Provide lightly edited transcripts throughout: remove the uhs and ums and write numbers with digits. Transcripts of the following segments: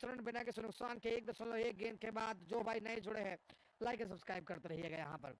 Run बिना किसी नुकसान के 1.1 गेंद के बाद। जो भाई नए जुड़े हैं लाइक एंड सब्सक्राइब करते रहिएगा। यहाँ पर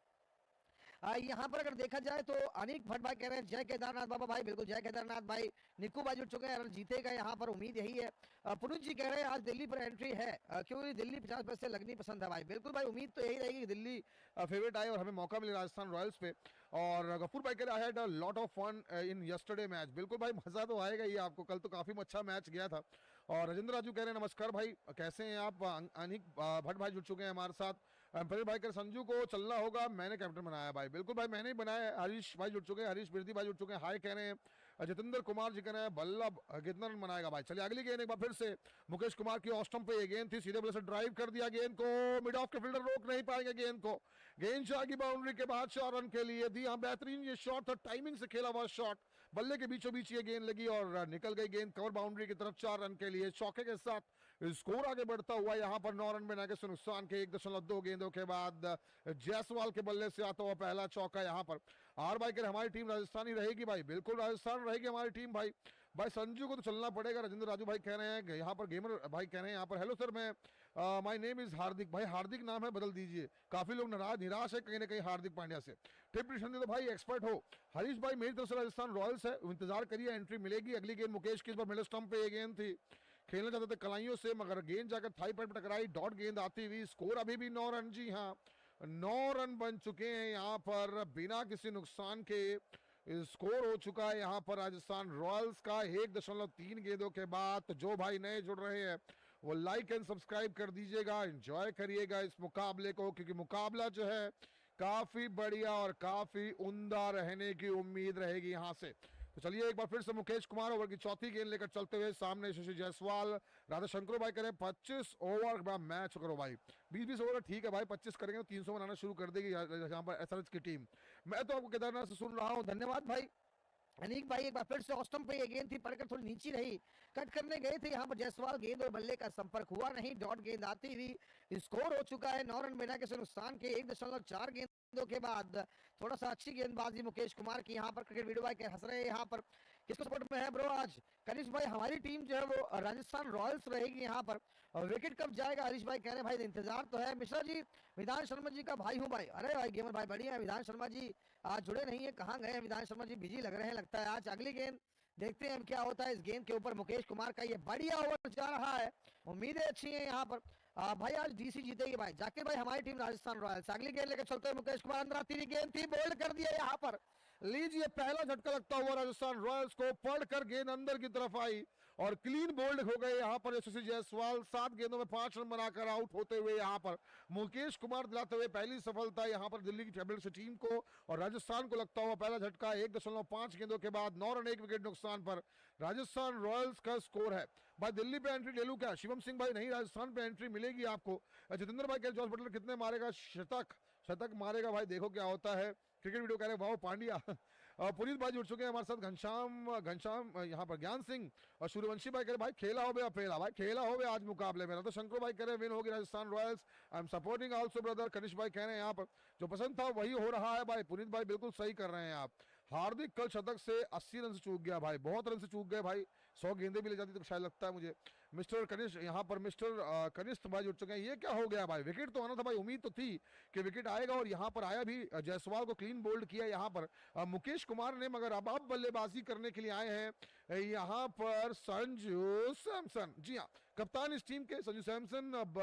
यहाँ पर अगर देखा जाए तो अनिक भट्ट भाई कह रहे हैं जय केदारनाथ बाबा भाई। बिल्कुल जय केदारनाथ भाई। निक्कू भाई जुड़ चुके हैं, जीतेगा यहाँ पर, उम्मीद यही है। पुनीत जी कह रहे हैं आज दिल्ली पर एंट्री है, क्योंकि दिल्ली 50 पैसे लगनी पसंद है भाई। बिल्कुल भाई, उम्मीद तो यही रहेगी कि दिल्ली फेवरेट आए और हमें मौका मिले राजस्थान रॉयल्स पे। और गफूर भाई कह रहे I had a lot of fun in yesterday match. बिल्कुल भाई, मजा तो आएगा ही आपको, कल तो काफी अच्छा मैच गया था। और राजेंद्र राजू कह रहे हैं नमस्कार भाई, कैसे हैं आप। अनिक भट्ट भाई जुड़ चुके हैं हमारे साथ। एम्पायर भाई कर संजू को चलना होगा, मैंने कैप्टन बनाया भाई। बिल्कुल भाई, मैंने ही बनाया। हरीश भाई जुड़ चुके हैं, हरीश बिरदी भाई जुड़ चुके हैं, हाय कह रहे हैं। जितेंद्र कुमार जी कह रहे हैं बल्लभ कितना रन बनाएगा भाई। चलिए अगली गेंद एक बार फिर से मुकेश कुमार की ऑफ स्टंप पे ये गेंद थी, सीधे बल्ले से ड्राइव कर दिया गेंद को, मिड ऑफ के फील्डर रोक नहीं पाएंगे गेंद को। गेंद शाह की बाउंड्री के बाद 4 रन के लिए दी। हाँ, बेहतरीन ये शॉट था, टाइमिंग से खेला हुआ शॉट, बल्ले के बीचों बीच ये गेंद लगी और निकल गई गेंद कवर बाउंड्री की तरफ। 4 रन के लिए चौके के साथ स्कोर आगे बढ़ता हुआ यहाँ पर 9 रन बिना किसी नुकसान के 1.2 गेंदों के बाद जायसवाल के बल्ले से आता हुआ पहला चौका यहाँ पर। आर भाई कह रहे हमारी टीम राजस्थानी रहेगी भाई। बिल्कुल राजस्थान रहेगी हमारी टीम भाई। भाई संजू को तो चलना पड़ेगा। राजेंद्र राजू भाई कह रहे हैं यहाँ पर, गेमर भाई कह रहे हैं यहाँ पर हेलो सर मैं माय नेम इज हार्दिक। भाई हार्दिक नाम है, बदल दीजिए। काफी लोग निराश है कहीं ना कहीं हार्दिक पांड्या से। टिप तो भाई एक्सपर्ट हो। हरीश भाई मेरी तरफ से राजस्थान रॉयल्स है, इंतजार करिए एंट्री मिलेगी। अगली गेंद मुकेश की इस बार मिडल स्टंप पे ये गेंद थी, खेलना चाहते थे कलाइयों से मगर गेंद जाकर थाई पैड पर टकराई। डॉट गेंद आती हुई, स्कोर अभी भी 9 रन। जी हाँ, 9 रन बन चुके हैं यहाँ पर बिना किसी नुकसान के। स्कोर हो चुका है यहाँ पर राजस्थान रॉयल्स का 1.3 गेंदों के बाद। तो जो भाई नए जुड़ रहे हैं वो लाइक एंड सब्सक्राइब कर दीजिएगा, एंजॉय करिएगा इस मुकाबले को, क्योंकि मुकाबला जो है काफी बढ़िया और काफी उम्दा रहने की उम्मीद रहेगी यहाँ से। तो चलिए एक बार फिर से मुकेश कुमार ओवर की चौथी गेंद लेकर चलते हुए सामने यशस्वी जायसवाल। राधा शंकर भाई करें 25 ओवर का मैच करो भाई। 20-20 ओवर ठीक है भाई, 25 करेंगे तो 300 बनाना शुरू कर देगी यहाँ पर एसआरएच की टीम। मैं तो आपको केदारनाथ से सुन रहा हूँ, धन्यवाद भाई। अनिक भाई एक बार फिर से ऑस्टम पे ये गेंद थी, पड़कर थोड़ी नीचे रही, कट करने गए थे यहाँ पर जायसवाल, गेंद और बल्ले का संपर्क हुआ नहीं। डॉट गेंद आती हुई, स्कोर हो चुका है 9 रन बिना किसी नुकसान के 1.4 गेंदों के बाद। थोड़ा सा अच्छी गेंदबाजी मुकेश कुमार की यहाँ पर। क्रिकेट वीडियो भाई हंस रहे हैं यहाँ पर, किसको सपोर्ट में है ब्रो आज। कनिष भाई हमारी टीम जो है वो राजस्थान रॉयल्स रहेगी यहाँ पर। विकेट कब जाएगा हरीश भाई कह रहे हैं भाई इंतजार तो है। मिश्रा जी विधान शर्मा जी का भाई हूँ भाई। अरे भाई गेमर भाई बढ़िया है। विधान शर्मा जी आज जुड़े नहीं है, कहाँ गए हैं विधान शर्मा जी, बिजी लग रहे हैं लगता है आज। अगली गेंद देखते हैं क्या होता है। इस गेंद के ऊपर मुकेश कुमार का ये बढ़िया ओवर जा रहा है, उम्मीदें अच्छी हैं यहाँ पर। भाई आज डीसी जीतेगी भाई। जाकिर भाई हमारी टीम राजस्थान रॉयल्स। अगली गेंद लेकर चलते हैं मुकेश कुमार, अंदर आती गेंद थी, बोल्ड कर दिया यहाँ पर। लीजिए पहला झटका लगता हुआ राजस्थान रॉयल्स को, पढ़कर गेंद अंदर की तरफ आई और क्लीन बोल्ड हो गए यहाँ पर यशस्वी जायसवाल। 7 गेंदों में 5 रन बनाकर आउट होते हुए यहाँ पर मुकेश कुमार दिलाते हुए पहली सफलता यहाँ पर दिल्ली की टेबल से टीम को और राजस्थान को लगता हुआ पहला झटका। 1.5 गेंदों के बाद 9 रन 1 विकेट नुकसान पर राजस्थान रॉयल्स का स्कोर है। भाई दिल्ली पे एंट्री ले लूं क्या? शिवम सिंह भाई नहीं, राजस्थान पे एंट्री मिलेगी आपको। जितेंद्र भाई कह जॉस बटलर कितने मारेगा? शतक मारेगा भाई, देखो क्या होता है। क्रिकेट वीडियो कह रहे वाह पांड्या। पुनीत भाई जुड़ चुके हैं हमारे साथ, घनश्याम यहाँ पर, ज्ञान सिंह और सूर्यवंशी भाई कह रहे भाई खेला हो गया पहला, भाई खेला हो गया आज मुकाबले में। तो शंकर भाई कह रहे विन होगी Rajasthan Royals, I am supporting also brother. Kanish भाई कह रहे हैं यहाँ पर जो पसंद था वही हो रहा है भाई। पुनीत भाई बिल्कुल सही कर रहे हैं आप। हार्दिक कल शतक से 80 रन से चूक गया भाई, बहुत रन से चूक गए भाई। 100 गेंदे भी ले जाती तो शायद लगता है मुझे। मिस्टर कनिष्ठ यहाँ पर, मिस्टर कनिष्ठ भाई जुड़ चुके हैं। ये क्या हो गया भाई? विकेट तो आना था भाई, उम्मीद तो थी कि विकेट आएगा और यहाँ पर आया भी। जायसवाल को क्लीन बोल्ड किया यहाँ पर मुकेश कुमार ने, मगर अब बल्लेबाजी करने के लिए आए हैं यहाँ पर संजू सैमसन। जी हाँ, कप्तान इस टीम के संजू सैमसन अब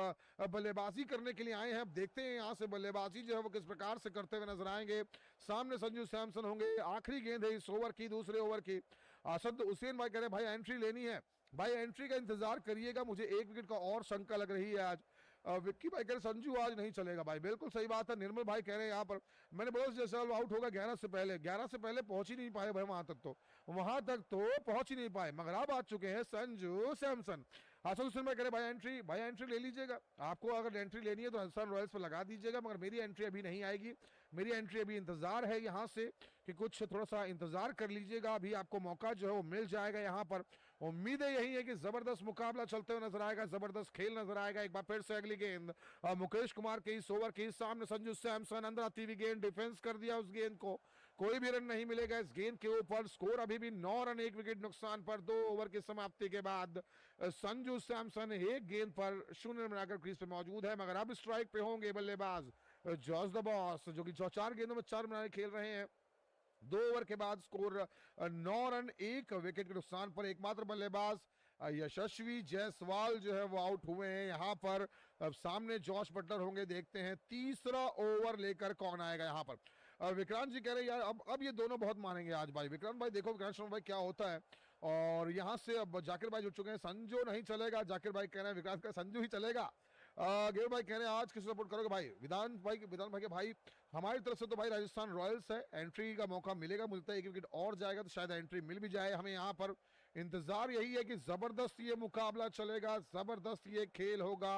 बल्लेबाजी करने के लिए आए हैं। अब देखते हैं यहाँ से बल्लेबाजी जो है वो किस प्रकार से करते हुए नजर आएंगे। सामने संजू सैमसन होंगे। आखिरी गेंद है इस ओवर की, दूसरे ओवर की। असद हुसैन भाई कह रहे भाई एंट्री लेनी है भाई, एंट्री का इंतजार करिएगा, मुझे 1 विकेट का और शंका लग रही है आज। विक्की भाई कह रहे संजू आज नहीं चलेगा भाई, बिल्कुल सही बात है। निर्मल भाई कह रहे हैं यहाँ पर मैंने बोला जैसवाल आउट होगा 11 से पहले पहुंच ही नहीं पाए भाई, वहां तक तो पहुंच ही नहीं पाए, मगर अब आ चुके हैं संजू सैमसन। आशा हुसैन भाई कह रहे भाई एंट्री ले लीजिएगा, आपको अगर एंट्री लेनी है तो राजस्थान रॉयल्स पर लगा दीजिएगा, मगर मेरी एंट्री अभी नहीं आएगी, मेरी एंट्री अभी इंतजार है यहाँ से कि कुछ थोड़ा सा इंतजार कर लीजिएगा, अभी आपको मौका जो है वो मिल जाएगा यहाँ पर। उम्मीदें यही है कि जबरदस्त मुकाबला चलते हुए नजर आएगा, जबरदस्त खेल नजर आएगा। एक बार फिर से अगली गेंद मुकेश कुमार के इस ओवर के सामने संजू सैमसन, अंदर आती हुई गेंद, डिफेंस कर दिया उस गेंद को, कोई भी रन नहीं मिलेगा इस गेंद के ऊपर। स्कोर अभी भी 9 रन 1 विकेट नुकसान पर 2 ओवर की समाप्ति के बाद संजू सैमसन एक गेंद पर 0 रन बनाकर क्रीज पे मौजूद है, मगर अब स्ट्राइक पे होंगे बल्लेबाज जॉस द बॉस, जो कि 4 गेंदों में 4 बनाने खेल रहे हैं। 2 ओवर के बाद स्कोर 9 रन 1 विकेट के नुकसान पर। एकमात्र बल्लेबाज यशस्वी जायसवाल जो है वो आउट हुए हैं यहाँ पर। अब सामने जॉश बटलर होंगे, देखते हैं तीसरा ओवर लेकर कौन आएगा यहाँ पर। विक्रांत जी कह रहे हैं यार अब ये दोनों बहुत मानेंगे आज भाई। विक्रांत भाई देखो विक्रांत शर्मा भाई क्या होता है। और यहाँ से अब जाकिर भाई जुड़ चुके हैं, संजू नहीं चलेगा, जाकिर भाई कह रहे हैं विक्रांत का संजू ही चलेगा। गेर भाई कह रहे हैं आज किसे सपोर्ट करोगे भाई। विधान भाई के भाई हमारी तरफ से तो भाई राजस्थान रॉयल्स है, एंट्री का मौका मिलेगा, मिलता है 1 विकेट और जाएगा तो शायद एंट्री मिल भी जाए हमें। यहाँ पर इंतजार यही है कि जबरदस्त ये मुकाबला चलेगा, जबरदस्त ये खेल होगा।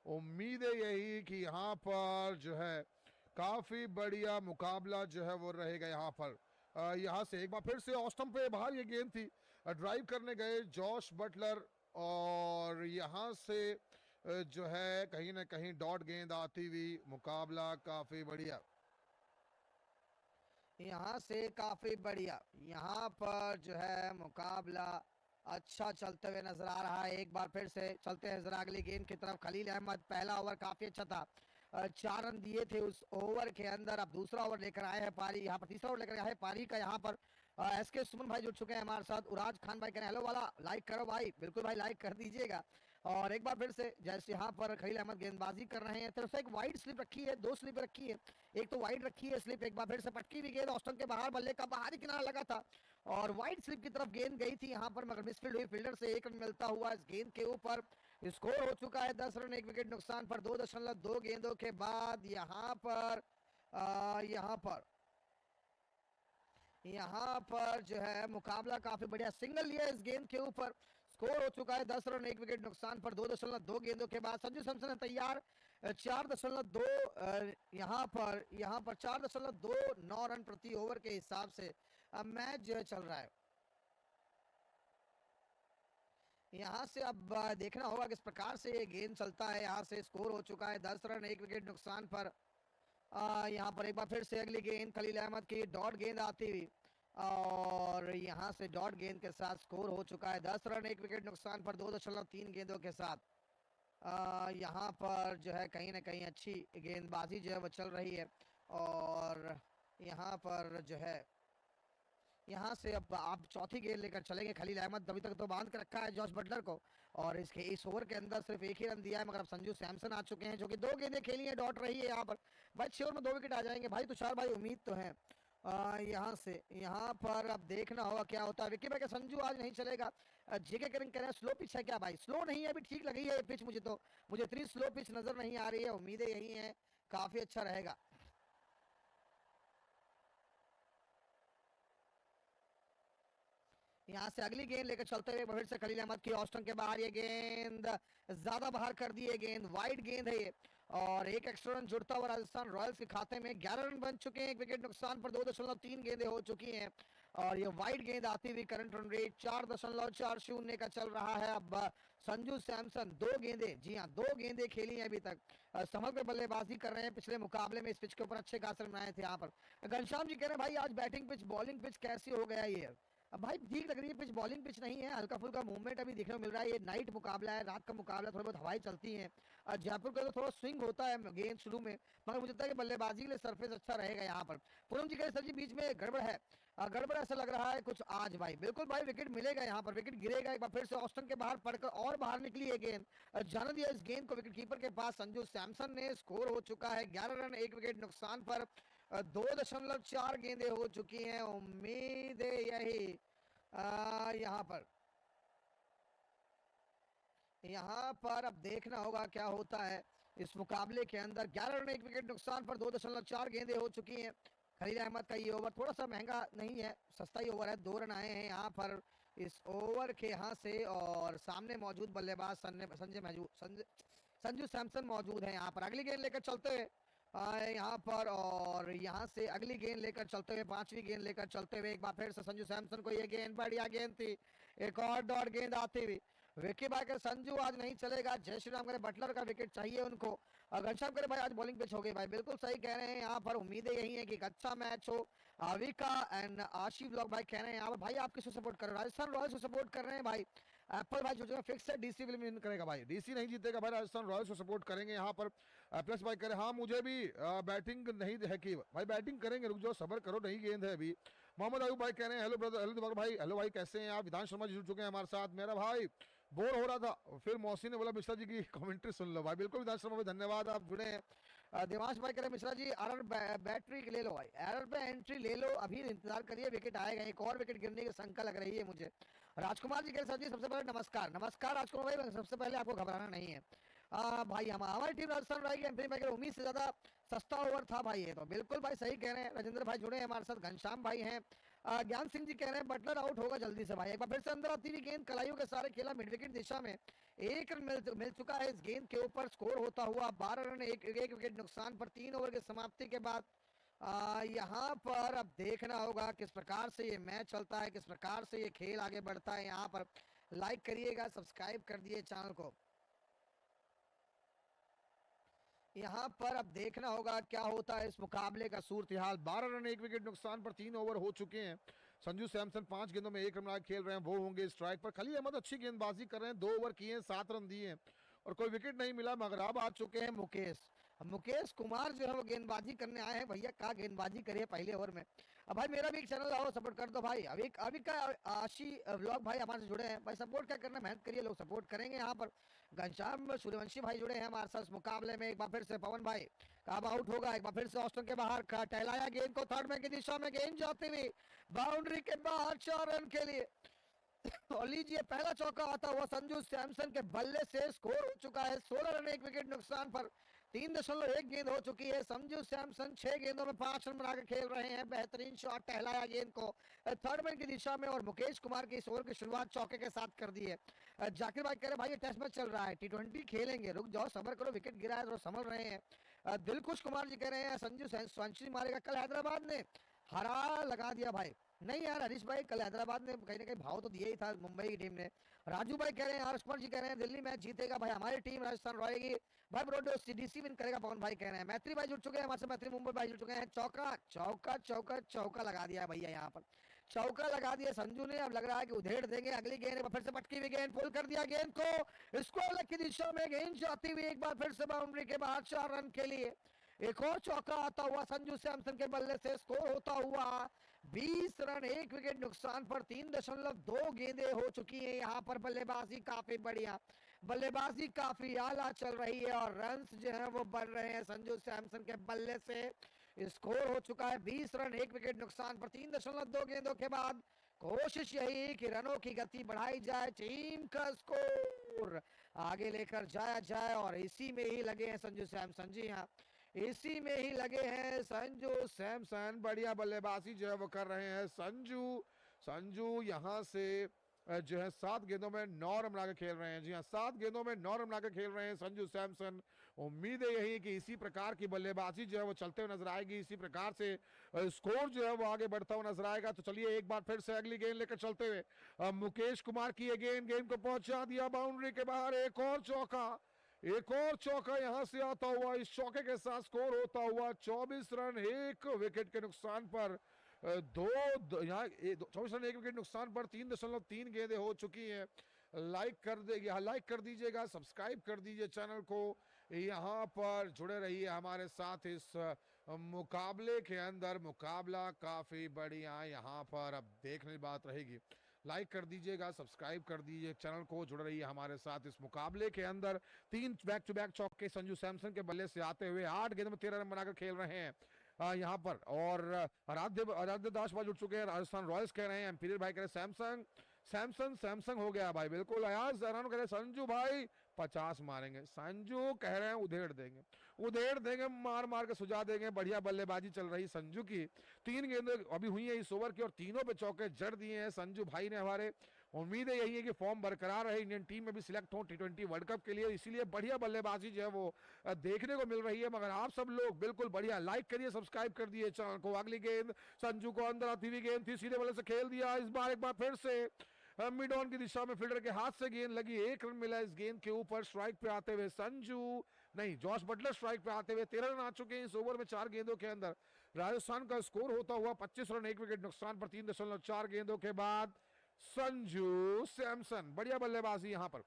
उम्मीद है यही कि यहाँ पर जो है काफी बढ़िया मुकाबला जो है वो रहेगा यहाँ पर। यहाँ से एक बार फिर से ऑस्टम पे बाहर ये गेंद थी, ड्राइव करने गए जॉश बटलर और यहाँ से जो है कहीं ना कहीं डॉट गेंद आती हुई। मुकाबला काफी बढ़िया, यहाँ से काफी बढ़िया, यहाँ पर जो है मुकाबला अच्छा चलते हुए नजर आ रहा है। एक बार फिर से चलते हैं जरा अगली गेंद की तरफ। खलील अहमद पहला ओवर काफी अच्छा था, 4 रन दिए थे उस ओवर के अंदर। अब दूसरा ओवर लेकर आए हैं पारी, यहाँ पर तीसरा ओवर लेकर आए हैं पारी का। यहाँ पर एसके सुमन भाई जुड़ चुके हैं हमारे साथ। उराज खान भाई कह रहे हैं हेलो वाला लाइक करो भाई, बिल्कुल भाई लाइक कर दीजिएगा। और एक बार फिर से जैसे यहाँ पर खलील अहमद गेंदबाजी कर रहे हैं, तरफ से एक वाइड स्लिप रखी है, 2 स्लिप रखी है, एक तो वाइड रखी है स्लिप। एक बार फिर से पटकी भी गेंद ऑस्टन के बाहर, बल्ले का बाहरी किनारा लगा था और वाइड स्लिप की तरफ गेंद गई थी यहाँ पर, मगर मिसफील्ड हुई। फील्डर से 1 रन मिलता हुआ इस गेंद के ऊपर। स्कोर हो चुका है 10 रन 1 विकेट नुकसान पर 2.2 गेंदों के बाद। यहाँ पर जो है मुकाबला काफी बढ़िया, सिंगल लिया इस गेंद के ऊपर। स्कोर हो चुका है 10 रन 1 विकेट नुकसान पर 2.2 गेंदों के बाद। संजू सैमसन है तैयार, 4.2 यहाँ पर 4.29 रन प्रति ओवर के हिसाब से अब मैच जो है चल रहा है। यहाँ से अब देखना होगा किस प्रकार से ये गेम चलता है। यहाँ से स्कोर हो चुका है 10 रन 1 विकेट नुकसान पर। यहाँ पर एक बार फिर से अगली गेंद खलील अहमद की डॉट गेंद आती हुई और यहाँ से डॉट गेंद के साथ स्कोर हो चुका है 10 रन 1 विकेट नुकसान पर 2.3 गेंदों के साथ। यहाँ पर जो है कहीं ना कहीं अच्छी गेंदबाजी जो है वो चल रही है। और यहाँ पर जो है यहाँ से अब आप चौथी गेंद लेकर चलेंगे। खलील अहमद अभी तक तो बांध कर रखा है जॉस बटलर को और इसके इस ओवर के अंदर सिर्फ 1 ही रन दिया है, मगर अब संजू सैमसन आ चुके हैं जो कि 2 गेंदें खेली हैं, डॉट रही है यहाँ पर। भाई 6 ओवर में 2 विकेट आ जाएंगे भाई तुषार भाई, उम्मीद तो है। यहाँ पर अब देखना होगा क्या होता है। विक्की भाई का संजू आज नहीं चलेगा, जेके करें कह रहे हैं स्लो पिच है क्या भाई? स्लो नहीं है, अभी ठीक लगी है पिच मुझे इतनी स्लो पिच नजर नहीं आ रही है। उम्मीदें यही है काफी अच्छा रहेगा। यहाँ से अगली गेंद लेकर चलते हुए फिर से खलील अहमद की ऑस्टन के बाहर। ये गेंद ज्यादा बाहर कर दी है, गेंद वाइड गेंद है ये और एक एक्स्ट्रा रन जुड़ता हुआ राजस्थान रॉयल्स के खाते में। 11 रन बन चुके हैं, 1 विकेट नुकसान पर 2.3 गेंदें हो चुकी हैं और ये वाइड गेंद आती हुई। करंट रन रेट 4.40 का चल रहा है। अब संजू सैमसन 2 गेंदें, जी हाँ 2 गेंदें खेली हैं अभी तक, समझ में बल्लेबाजी कर रहे हैं। पिछले मुकाबले में इस पिच के ऊपर अच्छे खास रन बनाए थे। यहाँ पर घनश्याम जी कह रहे हैं भाई आज बैटिंग पिच बॉलिंग पिच कैसी हो गया ये? अब भाई ठीक लग रही है पिच, बॉलिंग पिच नहीं है, हल्का फुल्का मूवमेंट अभी देखने को मिल रहा है। ये नाइट मुकाबला है, रात का मुकाबला, थोड़ी बहुत हवाएं चलती हैं। जयपुर का तो थोड़ा स्विंग होता है गेंद शुरू में, मगर मुझे लगता है कि बल्लेबाजी के लिए सरफेस अच्छा रहेगा यहाँ पर। पूनम जी कह सर जी बीच में गड़बड़ है, गड़बड़ ऐसा लग रहा है कुछ आज भाई। बिल्कुल भाई विकेट मिलेगा, यहाँ पर विकेट गिरेगा। एक बार फिर से ऑस्टन के बाहर पड़कर और बाहर निकली है गेंद, जाने दिया इस गेंद को विकेट कीपर के पास संजू सैमसन ने। स्कोर हो चुका है 11 रन 1 विकेट नुकसान पर 2.4 गेंदें हो चुकी हैं। उम्मीद है यही यहाँ पर अब देखना होगा क्या होता है इस मुकाबले के अंदर। 11 रन 1 विकेट नुकसान पर 2.4 गेंदें हो चुकी हैं। खलील अहमद का ये ओवर थोड़ा सा महंगा नहीं है, सस्ता ही ओवर है। 2 रन आए हैं यहाँ पर इस ओवर के यहाँ से और सामने मौजूद बल्लेबाज संजू सैमसन मौजूद है यहाँ पर। अगली गेंद लेकर चलते हुए यहाँ पर और यहाँ से अगली गेंद लेकर चलते हुए 5वीं गेंद लेकर चलते हुए एक बार फिर से संजू सैमसन को ये गेंद बढ़िया गेंद थी, एक और डॉट गेंद आती हुई विकी भाई के संजू आज नहीं चलेगा, जय श्री राम करे बटलर का विकेट चाहिए उनको। घनश्याम करे भाई आज बॉलिंग पिच हो गई भाई, बिल्कुल सही कह रहे हैं, यहाँ पर उम्मीदें यही है कि एक अच्छा मैच हो। अविका एंड आशिफ लोग भाई कह रहे हैं यहाँ पर भाई आप किसको सपोर्ट कर रहे हो, राजस्थान रॉयल्स को सपोर्ट कर रहे हैं भाई। एप्पल भाई जो फिक्स है डीसी विन करेगा भाई, डीसी नहीं जीतेगा भाई, राजस्थान रॉयल्स को सपोर्ट करेंगे यहाँ पर। प्लस भाई करे हाँ मुझे भी बैटिंग नहीं है कि भाई बैटिंग करेंगे, रुक जाओ सबर करो, नहीं गेंद है अभी। मोहम्मद अयूब भाई कह रहे हैं हेलो ब्रदर, हेलो दिवाकर भाई, हेलो भाई कैसे हैं आप। विधान शर्मा जी जुड़ चुके हैं हमारे साथ। मेरा भाई बोर हो रहा था, फिर मौसी ने बोला मिश्रा जी की कमेंट्री सुन लो भाई, बिल्कुल विधान शर्मा भाई धन्यवाद आप जुड़े हैं। दिमाश भाई कह रहे मिश्रा जी एरर बैटरी ले लो भाई, एरर पे एंट्री ले लो, अभी इंतजार करिए विकेट आएगा, एक और विकेट गिरने की शंका लग रही है मुझे। राजकुमार जी कह रहे सर जी सबसे पहले नमस्कार। नमस्कार राजकुमार भाई, सबसे पहले आपको घबराना नहीं है भाई, हमारी टीम राजस्थान रॉयल की एंट्री में उम्मीद से ज्यादा सस्ता ओवर था भाई ये तो, बिल्कुल भाई सही कह रहे हैं। राजेंद्र भाई जुड़े हैं हमारे साथ, घनश्याम भाई हैं, ज्ञान सिंह जी कह रहे हैं बटलर आउट होगा जल्दी से भाई, एक बार फिर से अंदर आती हुई गेंद कलाइयों के सारे खेला मिड विकेट दिशा में, एक रन मिल चुका है इस गेंद के ऊपर, स्कोर होता हुआ 12 रन, एक विकेट नुकसान पर 3 ओवर की समाप्ति के बाद। यहाँ पर अब देखना होगा किस प्रकार से ये मैच चलता है, किस प्रकार से ये खेल आगे बढ़ता है। यहाँ पर लाइक करिएगा, सब्सक्राइब कर दिए चैनल को। यहाँ पर अब देखना होगा क्या होता है इस मुकाबले का सूरत हाल। 12 रन 1 विकेट नुकसान पर 3 ओवर हो चुके हैं। संजू सैमसन 5 गेंदों में 1 रन खेल रहे हैं, वो होंगे स्ट्राइक पर। खलील अहमद अच्छी गेंदबाजी कर रहे हैं, 2 ओवर किए हैं, 7 रन दिए हैं और कोई विकेट नहीं मिला, मगर अब आ चुके हैं मुकेश कुमार जो है वो गेंदबाजी करने आए हैं। भैया क्या गेंदबाजी करिए पहले ओवर में। अब भाई मेरा भी एक चैनल आओ सपोर्ट कर दो भाई, अभी का आशी व्लॉग भाई हमारे से जुड़े हैं भाई, सपोर्ट क्या करना, मेहनत करिए, लोग सपोर्ट करेंगे। यहाँ पर घनश्याम सूर्यवंशी भाई जुड़े हैं हमारे साथ मुकाबले में। एक बार फिर से पवन भाई कब आउट होगा, एक बार फिर से ऑस्टन के बाहर टहलाया गेंद को, थर्ड मैन की दिशा में गेंद जाती हुई बाउंड्री के बाहर 4 रन के लिए। और लीजिए पहला चौका आता हुआ संजू सैमसन के बल्ले से, स्कोर हो चुका है 16 रन 1 विकेट नुकसान पर 3.1 गेंद हो चुकी है। संजू सैमसन 6 गेंदों में 5 रन बनाकर खेल रहे हैं, बेहतरीन शॉट टहलाया गेंद को थर्ड मैन की दिशा में, और मुकेश कुमार की इस ओवर की शुरुआत चौके के साथ कर दी है। जाकिर भाई कह रहे भाई ये टेस्ट मैच चल रहा है, T20 खेलेंगे, रुक जाओ सबर करो, विकेट गिरा है तो संभल रहे हैं। दिलखुश कुमार जी कह रहे हैं संजू सेंचुरी मारेगा, कल हैदराबाद ने हरा लगा दिया भाई। नहीं यार हरीश भाई, कल हैदराबाद ने कहीं ना कहीं भाव तो दिया ही था मुंबई की टीम ने। राजू भाई कह रहे हैं, हर्ष कुमार जी कह रहे हैं दिल्ली मैच जीतेगा भाई, हमारी टीम राजस्थान रॉयल की भाई ब्रोडो डीसी विन करेगा। पवन भाई कह रहे हैं, मैत्री भाई जुड़ चुके हैं हमारे, मैत्री मुंबई भाई जुड़ चुके हैं। चौका चौका चौका चौका लगा दिया है भैया, यहाँ पर चौका लगा दिया संजू ने। अब लग रहा है कि उधेड़ देंगे अगली गेंद, फिर से पटकी हुई गेंद, पुल कर दिया गेंद को, स्कोर की दिशा में गेंद जाती हुई एक बार फिर से बाउंड्री के बाहर 4 रन के लिए। एक और चौका आता हुआ संजू सैमसन के बल्ले से, स्कोर होता हुआ 20 रन 1 विकेट नुकसान पर 3.2 गेंदें हो चुकी हैं। यहाँ पर बल्लेबाजी काफी बढ़िया, बल्लेबाजी काफी आला चल रही है और रन्स जो है वो बढ़ रहे हैं संजू सैमसन के बल्ले से। स्कोर हो चुका है 20 रन 1 विकेट नुकसान पर 3.2 गेंदों के बाद। कोशिश यही कि रनों की गति बढ़ाई जाए, टीम का स्कोर आगे लेकर जाया जाए, और इसी में ही लगे हैं संजू सैमसन। जी हाँ, इसी में ही लगे हैं संजू सैमसन, बढ़िया बल्लेबाजी जो है वो कर रहे हैं संजू यहाँ से जो है 7 गेंदों में 9 रन बनाकर खेल रहे हैं। जी हाँ, 7 गेंदों में 9 रन बनाकर खेल रहे हैं संजू सैमसन। उम्मीद है यही कि इसी प्रकार की बल्लेबाजी जो है वो चलते हुए नजर आएगी, इसी प्रकार से स्कोर जो है वो आगे बढ़ता हुआ नजर आएगा। तो चलिए एक बार फिर से अगली गेंद लेकर चलते हुए मुकेश कुमार की ये गेंद को पहुंचा दिया बाउंड्री के बाहर, एक और चौका यहाँ से आता हुआ, इस चौके के साथ स्कोर होता हुआ 24 रन 1 विकेट के नुकसान पर 24 रन 1 विकेट नुकसान पर 3.3 गेंदें हो चुकी हैं। लाइक कर दीजिएगा, सब्सक्राइब कर दीजिए चैनल को, यहाँ पर जुड़े रहिए हमारे साथ इस मुकाबले के अंदर। मुकाबला काफी बढ़िया यहाँ पर अब देखने की बात रहेगी। लाइक कर दीजिएगा, सब्सक्राइब कर दीजिए चैनल को, जुड़ रही है हमारे साथ इस मुकाबले के अंदर। 3 बैक टू बैक चौके संजू सैमसन के बल्ले से आते हुए 8 गेंद में 13 रन बनाकर खेल रहे हैं यहाँ पर। और आराध्य दास भाई जुड़ चुके हैं, राजस्थान रॉयल्स कह रहे हैं, एम्पीरियर भाई कह रहे हैं सैमसंग हो गया भाई, बिल्कुल। अयाज कह रहे हैं संजू भाई 50 मारेंगे, संजू कह रहे हैं उधेड़ देंगे, मार के सुझा देंगे। बढ़िया बल्लेबाजी चल रही संजू की, 3 गेंदें अभी हुई हैं इस ओवर की और तीनों पे चौके जड़ दिए हैं संजू भाई ने हमारे। उम्मीद है यही है कि फॉर्म बरकरार रहे, इंडियन टीम में भी सिलेक्ट हो T20 वर्ल्ड कप के लिए, इसीलिए बढ़िया बल्लेबाजी जो है वो देखने को मिल रही है। मगर आप सब लोग बिल्कुल बढ़िया लाइक करिए, सब्सक्राइब कर दिए चैनल को। अगली गेंद संजू को अंदर आती हुई गेंद थी, सीधे बल्ले से खेल दिया, इस बार एक बार फिर से मिड ऑन की दिशा में फील्डर के हाथ से गेंद लगी, 1 रन मिला इस गेंद के ऊपर। स्ट्राइक पे आते हुए संजू नहीं जॉश बटलर स्ट्राइक पे आते हुए 13 रन आ चुके हैं इस ओवर में 4 गेंदों के अंदर। राजस्थान का स्कोर होता हुआ 25 रन 1 विकेट नुकसान पर 3.4 गेंदों के बाद संजू सैमसन बढ़िया बल्लेबाजी यहां पर।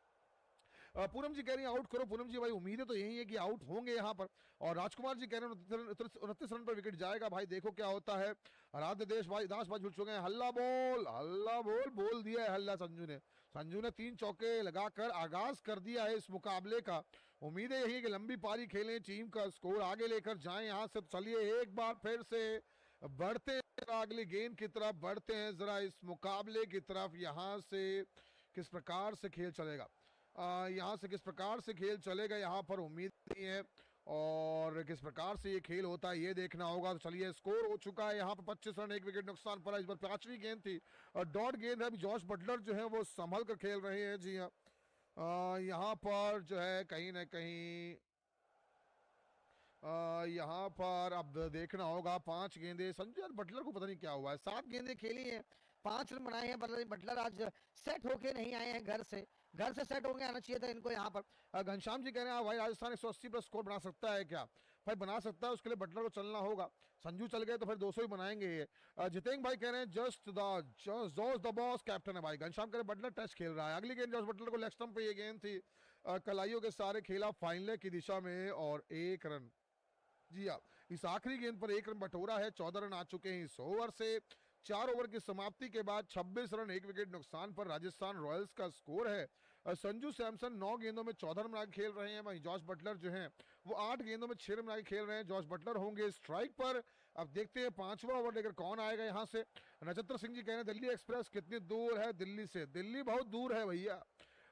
पूनम जी कह रही हैं आउट करो। पूनम जी भाई उम्मीदें तो यही है कि आउट होंगे यहाँ पर। और राजकुमार जी कह रहे हैं 29 रन पर विकेट जाएगा। भाई देखो क्या होता है। आराध्य देश भाई दास भाई जुड़ चुके हैं। हल्ला बोल दिया है हल्ला संजू ने। संजू ने 3 चौके लगाकर आगाज कर दिया है इस मुकाबले का। उम्मीद है यही है कि लंबी पारी खेलें, टीम का स्कोर आगे लेकर जाएं यहाँ से। चलिए एक बार फिर से बढ़ते हैं अगली गेंद की तरफ, बढ़ते हैं जरा इस मुकाबले की तरफ। यहाँ से किस प्रकार से खेल चलेगा, यहाँ से किस प्रकार से खेल चलेगा यहाँ पर उम्मीद नहीं है, और किस प्रकार से ये खेल होता है ये देखना होगा। तो चलिए स्कोर हो चुका है यहाँ पर 25 रन 1 विकेट नुकसान पर। इस बार 5वीं गेंद थी और डॉट गेंद है। अभी जॉश बटलर जो है वो संभल कर खेल रहे हैं। जी हाँ, यहाँ पर जो है कहीं ना कहीं यहाँ पर अब देखना होगा। 5 गेंदे संजू बटलर को पता नहीं क्या हुआ है। 7 गेंदें खेली हैं, 5 रन बनाए हैं। बटलर आज सेट होके नहीं आए हैं, घर से सेट होके आना चाहिए था इनको यहाँ पर। घनश्याम जी कह रहे हैं भाई राजस्थान 180 प्लस स्कोर बना सकता है क्या? भाई बना सकता है, उसके लिए बटलर को चलना होगा। संजू चल गए तो फिर 200 ही बनाएंगे ये। जितेंद्र भाई कह रहे हैं जस्ट द बॉस कैप्टन है भाई। घनश्याम कह रहे हैं बटलर टेस्ट खेल रहा है। अगली गेंद जॉस बटलर को लेग स्टंप पे ये गेंद थी, कलाइयों के सारे खेला फाइनल की दिशा में और 1 रन। जी हाँ, इस आखिरी गेंद पर 1 रन बटोरा है। 14 रन आ चुके हैं इस ओवर से। 4 ओवर की समाप्ति के बाद 26 रन 1 विकेट नुकसान पर राजस्थान रॉयल्स का स्कोर है। संजू सैमसन 9 गेंदों में 14 रन आगे खेल रहे हैं। वहीं जॉश बटलर जो हैं वो 8 गेंदों में 6 रन आगे खेल रहे हैं। जॉश बटलर होंगे स्ट्राइक पर। अब देखते हैं 5वां ओवर लेकर कौन आएगा यहाँ से। नक्षत्र सिंह जी कह रहे हैं दिल्ली एक्सप्रेस कितनी दूर है दिल्ली से? दिल्ली बहुत दूर है भैया,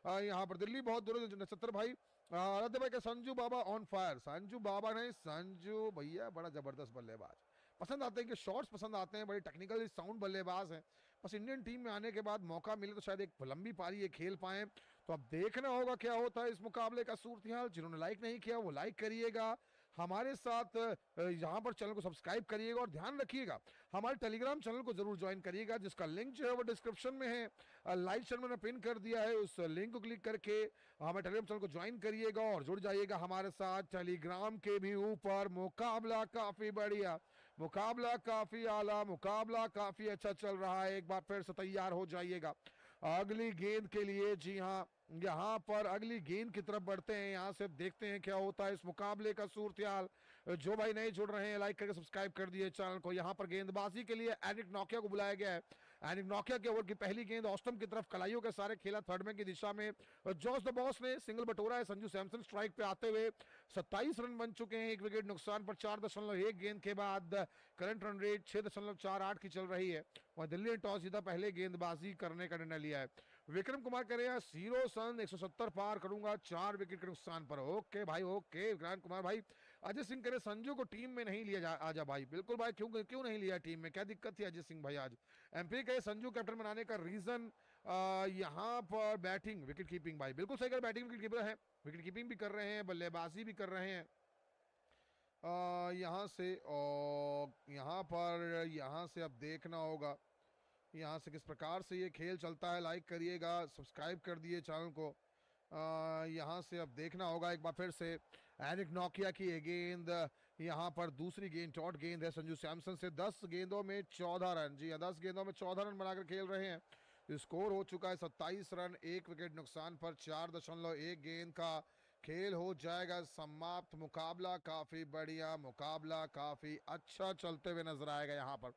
यहाँ पर दिल्ली बहुत दूर है। नक्षत्र भाई आराध्य भाई का संजू बाबा ऑन फायर। संजू बाबा नहीं, संजू भैया बड़ा जबरदस्त बल्लेबाज। पसंद आते हैं कि शॉट्स पसंद आते हैं, बड़े टेक्निकल साउंड बल्लेबाज हैं। बस इंडियन टीम में आने के बाद मौका मिले तो शायद एक लंबी पारी ये खेल पाए। तो अब देखना होगा क्या होता है इस मुकाबले का सूरत हाल। जिन्होंने लाइक नहीं किया वो लाइक करिएगा, हमारे साथ यहाँ पर चैनल को सब्सक्राइब करिएगा और ध्यान रखिएगा हमारे टेलीग्राम चैनल को जरूर ज्वाइन करिएगा, जिसका लिंक जो है वो डिस्क्रिप्शन में है। लाइव चैनल मैंने पिन कर दिया है, उस लिंक को क्लिक करके हमारे टेलीग्राम चैनल को ज्वाइन करिएगा और जुड़ जाइएगा हमारे साथ टेलीग्राम के भी ऊपर। मुकाबला काफी बढ़िया, मुकाबला काफी आला, मुकाबला काफी अच्छा चल रहा है। एक बार फिर से तैयार हो जाइएगा अगली गेंद के लिए। जी हाँ, यहाँ पर अगली गेंद की तरफ बढ़ते हैं। यहाँ से देखते हैं क्या होता है इस मुकाबले का सूरत हाल। जो भाई नहीं जुड़ रहे हैं लाइक करके सब्सक्राइब कर दिए चैनल को। यहाँ पर गेंदबाजी के लिए एनिक नोकिया को बुलाया गया है। एनिक नोकिया के ओवर की पहली गेंद ऑस्टम की तरफ, कलाइयों के सारे खेला थर्ड मैन की दिशा में। जॉस द बॉस ने सिंगल बटोरा है। संजू सैमसन स्ट्राइक पे आते हुए 27 रन बन चुके हैं 1 विकेट नुकसान पर। 4.1 गेंद के बाद करंट रन रेट 6.48 की चल रही है। वह दिल्ली ने टॉस जीता, पहले गेंदबाजी करने का निर्णय लिया है। विक्रम कुमार कह रहे हैं 0 सन 170 पार करूंगा 4 विकेट के नुकसान पर। ओके भाई ओके विक्रांत कुमार भाई। अजय सिंह कह रहे संजू को टीम में नहीं लिया आजा भाई। बिल्कुल भाई, क्यों नहीं लिया टीम में, क्या दिक्कत थी अजय सिंह भाई आज? एमपी कहे संजू कैप्टन बनाने का रीजन यहाँ पर बैटिंग विकेट कीपिंग। भाई बिल्कुल सही कर, बैटिंग विकेट कीपर है, विकेट कीपिंग भी कर रहे हैं, बल्लेबाजी भी कर रहे हैं यहाँ से। और यहाँ से अब देखना होगा यहाँ से किस प्रकार से ये खेल चलता है। लाइक करिएगा, सब्सक्राइब कर दिए चैनल को। यहाँ से अब देखना होगा एक बार फिर से एनिक नोकिया की ये गेंद। यहाँ पर दूसरी गेंद डॉट गेंद है संजू सैमसन से। 10 गेंदों में 14 रन। जी हाँ, 10 गेंदों में 14 रन बनाकर खेल रहे हैं। स्कोर हो चुका है 27 रन 1 विकेट नुकसान पर। 4.1 गेंद का खेल हो जाएगा समाप्त। मुकाबला काफी बढ़िया, मुकाबला काफी अच्छा चलते हुए नजर आएगा यहाँ पर।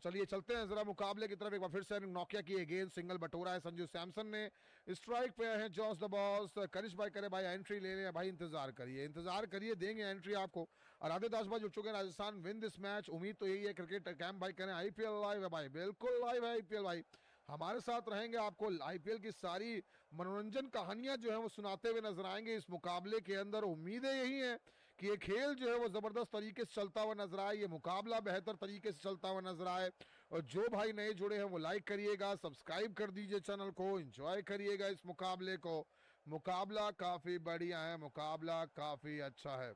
चलिए चलते हैं जरा मुकाबले की तरफ। एक बार फिर से नोकिया की गेंद सिंगल बटोरा है संजू सैमसन ने। स्ट्राइक पे है जॉस द बॉस। करिश भाई करे भाई एंट्री ले ले भाई, इंतजार करिए देंगे एंट्री आपको। और आधे 10 बार जुड़ चुके हैं। राजस्थान विन दिस मैच, उम्मीद तो यही है। क्रिकेट कैंप भाई करें आईपीएल लाइव है भाई, बिल्कुल लाइव है आईपीएल भाई। हमारे साथ रहेंगे, आपको आईपीएल की सारी मनोरंजन कहानियां जो है वो सुनाते हुए नजर आएंगे इस मुकाबले के अंदर। उम्मीदें यही है कि ये खेल जो है वो जबरदस्त तरीके से चलता हुआ नजर आए, ये मुकाबला बेहतर तरीके से चलता हुआ नजर आए। और जो भाई नए जुड़े हैं वो लाइक करिएगा, सब्सक्राइब कर दीजिए चैनल को, एंजॉय करिएगा इस मुकाबले को। मुकाबला काफी बढ़िया है, मुकाबला काफी अच्छा है।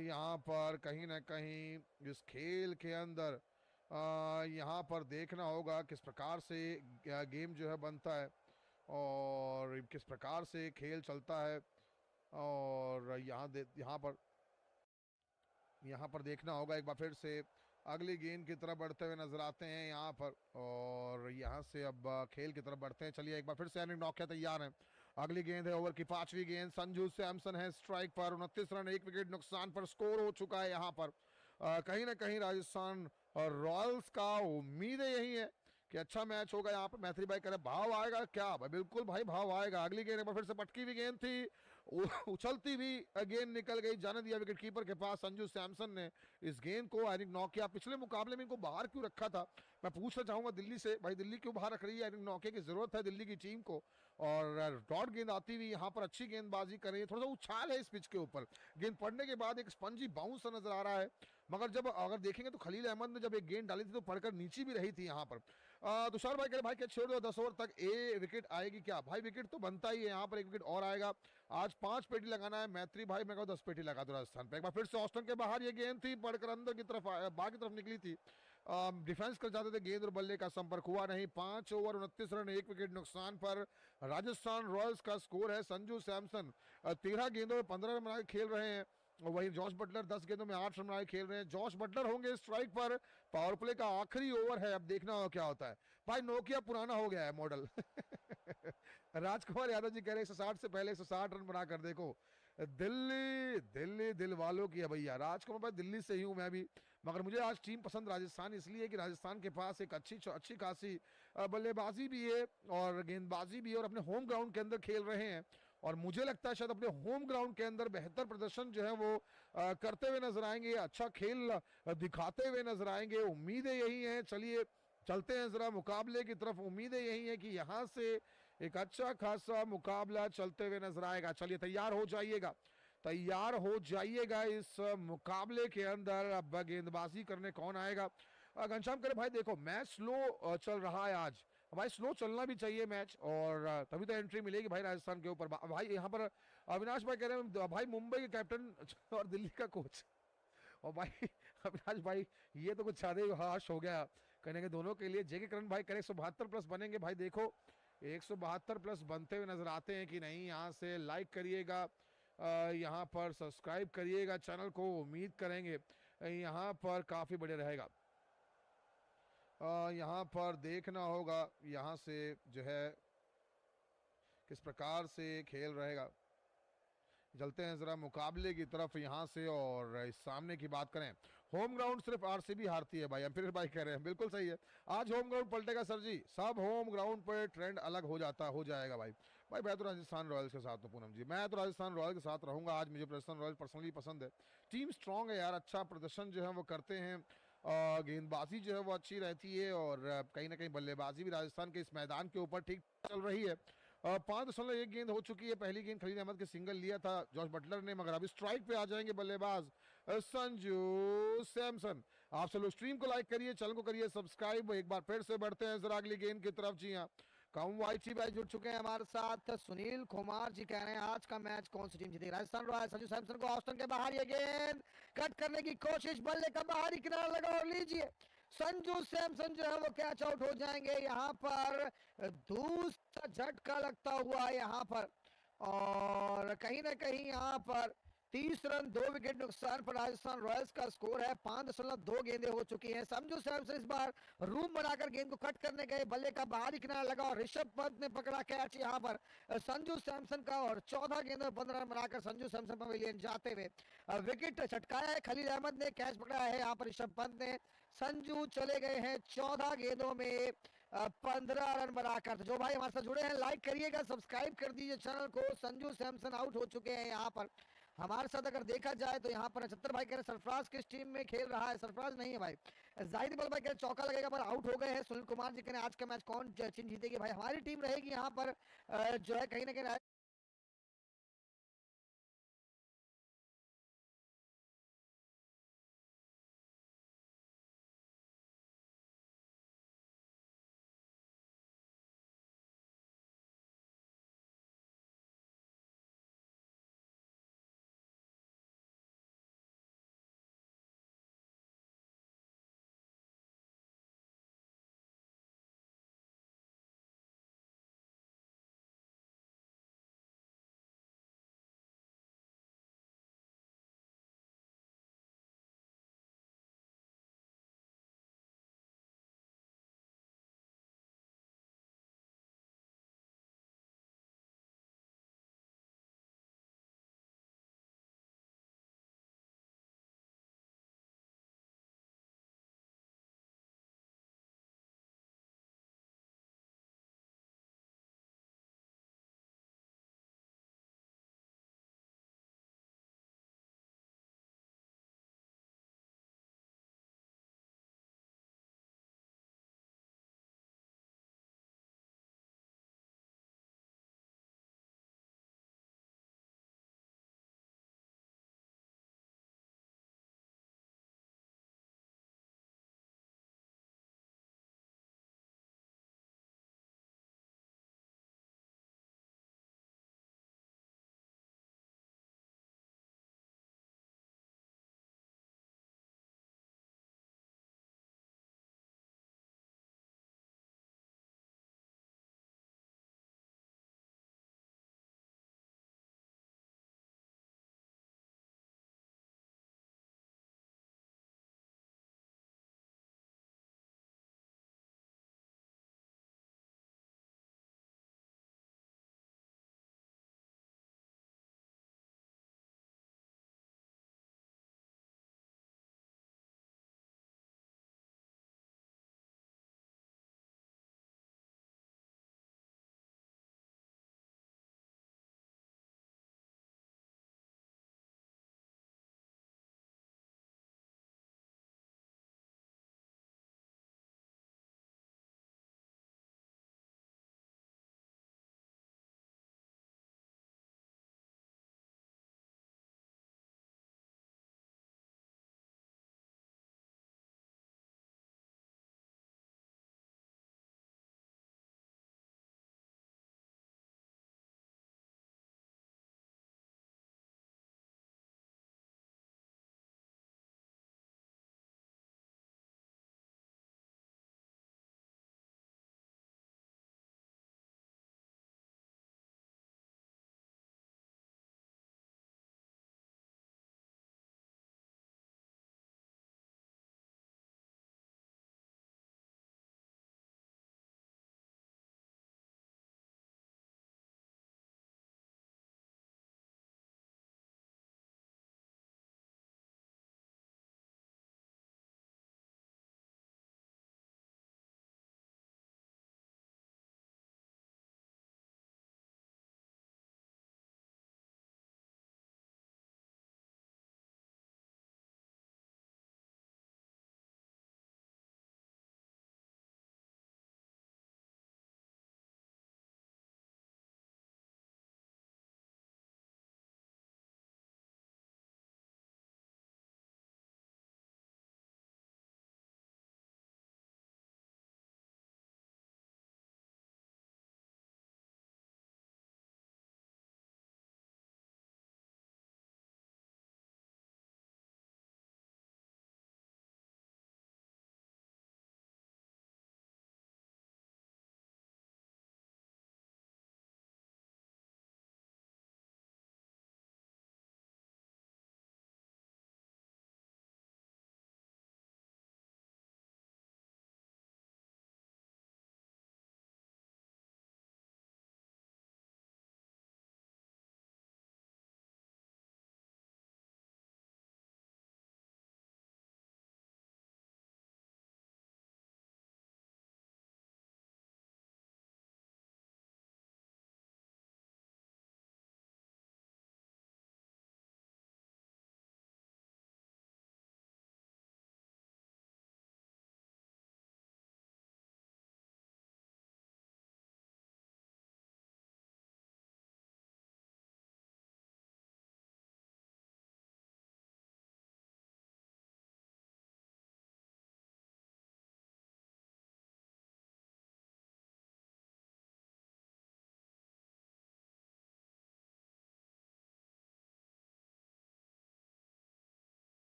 यहाँ पर कहीं ना कहीं इस खेल के अंदर यहाँ पर देखना होगा किस प्रकार से गेम जो है बनता है और किस प्रकार से खेल चलता है। और यहाँ पर देखना होगा एक बार फिर से अगली गेंद की तरफ बढ़ते हुए नजर आते हैं यहाँ पर। और यहाँ से अब खेल की तरफ बढ़ते हैं। चलिए एक बार फिर से अनिक नौकिया तैयार है। अगली गेंद है ओवर की 5वीं गेंद। संजू सैमसन है स्ट्राइक पर। 29 रन 1 विकेट नुकसान पर स्कोर हो चुका है यहाँ पर। कहीं ना कहीं राजस्थान रॉयल्स का उम्मीद यही है कि अच्छा मैच होगा। यहाँ पर मैत्री भाई कह रहे भाव आएगा क्या भाई? बिल्कुल भाई भाव आएगा। अगली गेंद एक बार फिर से पटकी हुई गेंद थी, उछलती हुई गेंद निकल गई, जाने दिया विकेट कीपर के पास। संजू सैमसन ने इस गेंद को अनिक नौकिया पिछले मुकाबले में इनको बाहर क्यों रखा था? मैं पूछना चाहूंगा दिल्ली से, भाई दिल्ली क्यों बाहर रख रही है? अनिक नौकिया की जरूरत है दिल्ली की टीम को। और डॉट गेंद आती हुई यहाँ पर अच्छी गेंदबाजी कर रही है। थोड़ा सा उछाल है इस पिच के ऊपर। गेंद पड़ने के बाद एक स्पंजी बाउंस नजर आ रहा है, मगर जब अगर देखेंगे तो खलील अहमद ने जब एक गेंद डाली थी तो पड़कर नीचे भी रही थी यहाँ पर। तुषार भाई कह रहे भाई क्या छोड़ दो 10 ओवर तक विकेट आएगी क्या? भाई विकेट तो बनता ही है, यहाँ पर एक विकेट और आएगा। आज 5 पेटी लगाना है मैत्री भाई, मैं कहूँ 10 पेटी लगा दो राजस्थान पे। एक बार फिर से ऑस्टन के बाहर ये गेंद थी, पड़कर अंदर की तरफ बाहर की तरफ निकली थी। डिफेंस कर जाते थे, गेंद और बल्ले का संपर्क हुआ नहीं। 5 ओवर 29 रन 1 विकेट नुकसान पर राजस्थान रॉयल्स का स्कोर है। संजू सैमसन 13 गेंदों में 15 रन बना के खेल रहे हैं। और वहीं जॉश बटलर 10 गेंदों में 8 रन बनाए खेल रहे हैं। जॉश बटलर होंगे स्ट्राइक पर। पावर प्ले का आखिरी ओवर है, अब देखना होगा क्या होता है। भाई नोकिया पुराना हो गया है मॉडल। राजकुमार यादव जी कह रहे 160 से पहले 160 रन बना कर देखो। दिल्ली दिल्ली दिल वालों की है भैया। राजकुमार भाई दिल्ली से ही हूं मैं भी, मगर मुझे आज टीम पसंद राजस्थान इसलिए कि राजस्थान के पास एक अच्छी खासी बल्लेबाजी भी है और गेंदबाजी भी है और अपने होम ग्राउंड के अंदर खेल रहे हैं। और मुझे लगता है शायद अपने होम ग्राउंड के अंदर बेहतर प्रदर्शन जो है वो करते हुए नजर आएंगे, अच्छा खेल दिखाते हुए नजर आएंगे। उम्मीदें यही हैं। चलिए चलते हैं जरा मुकाबले की तरफ। उम्मीदें यही है कि यहाँ से एक अच्छा खासा मुकाबला चलते हुए नजर आएगा। चलिए तैयार हो जाइएगा, तैयार हो जाइएगा इस मुकाबले के अंदर। अब गेंदबाजी करने कौन आएगा? घनश्याम करे भाई देखो मैच स्लो चल रहा है आज। भाई स्लो चलना भी चाहिए मैच, और तभी तो एंट्री मिलेगी भाई राजस्थान के ऊपर। भाई यहाँ पर अविनाश भाई कह रहे हैं भाई मुंबई के कैप्टन और दिल्ली का कोच। और भाई अविनाश भाई ये तो कुछ ज्यादा ही हाश हो गया कहने के दोनों के लिए। जेके करण भाई कह रहे 172 प्लस बनेंगे। भाई देखो 172 प्लस बनते हुए नजर आते हैं कि नहीं। यहाँ से लाइक करिएगा, यहाँ पर सब्सक्राइब करिएगा चैनल को। उम्मीद करेंगे यहाँ पर काफी बढ़िया रहेगा। यहाँ पर देखना होगा यहाँ से जो है किस प्रकार से खेल रहेगा। चलते हैं जरा मुकाबले की तरफ यहाँ से। और इस सामने की बात करें, होम ग्राउंड सिर्फ आरसीबी हारती है भाई। हम फिर भाई कह रहे हैं बिल्कुल सही है, आज होम ग्राउंड पलटेगा सर जी। सब होम ग्राउंड पर ट्रेंड अलग हो जाएगा भाई। भाई मैं तो राजस्थान रॉयल्स के साथ हूँ पूनम जी, मैं तो राजस्थान रॉयल्स के साथ रहूंगा आज। मुझे राजस्थान रॉयल्स पर्सनली पसंद है। टीम स्ट्रांग है यार, अच्छा प्रदर्शन जो है वो करते हैं। गेंदबाजी जो है वो अच्छी रहती है और कहीं ना कहीं बल्लेबाजी भी राजस्थान के इस मैदान के ऊपर ठीक चल रही है। 5.1 गेंद हो चुकी है। पहली गेंद खलील अहमद के सिंगल लिया था जॉश बटलर ने, मगर अभी स्ट्राइक पे आ जाएंगे बल्लेबाज संजू सैमसन। आप सब लोग स्ट्रीम को लाइक करिए, चैनल को करिए सब्सक्राइब। एक बार फिर से बढ़ते हैं जरा अगली गेंद की तरफ। जी हाँ, कम वाईटी भाई जुड़ चुके हैं हमारे साथ। सुनील कुमार जी कह रहे हैं आज का मैच कौन सी टीम जीतेगी? राजस्थान रॉयल्स। संजू सैमसन को ऑस्टन के बाहर ये गेंद कट करने की कोशिश, बल्ले का बाहरी किनारा लगा और लीजिए संजू सैमसन जो है वो कैच आउट हो जाएंगे। यहाँ पर दूसरा झटका लगता हुआ यहाँ पर, और कहीं ना कहीं यहाँ पर 30 रन 2 विकेट नुकसान पर राजस्थान रॉयल्स का स्कोर है। 5.2 गेंदें हो चुकी हैं। संजू सैमसन इस बार रूम बनाकर गेंद को कट करने गए, बल्ले का बाहरी किनारा लगा और ऋषभ पंत ने पकड़ा कैच यहाँ पर संजू सैमसन का, और 14 गेंदों में 15 रन बनाकर संजू सैमसन पवेलियन जाते हुए विकेट छटकाया है। खलील अहमद ने कैच पकड़ा है यहाँ पर ऋषभ पंत ने। संजू चले गए हैं 14 गेंदों में 15 रन बनाकर। तो जो भाई हमारे साथ जुड़े हैं लाइक करिएगा, सब्सक्राइब कर दीजिए चैनल को। संजू सैमसन आउट हो चुके हैं यहाँ पर। हमारे साथ अगर देखा जाए तो यहाँ पर 75 भाई कह रहे सरफराज किस टीम में खेल रहा है? सरफराज नहीं है भाई, जाहिद इकबाल भाई कह रहे चौका लगेगा पर आउट हो गए हैं। सुनील कुमार जी कह रहे आज का मैच कौन टीम जीतेगी? भाई हमारी टीम रहेगी यहाँ पर जो है कहीं ना कहीं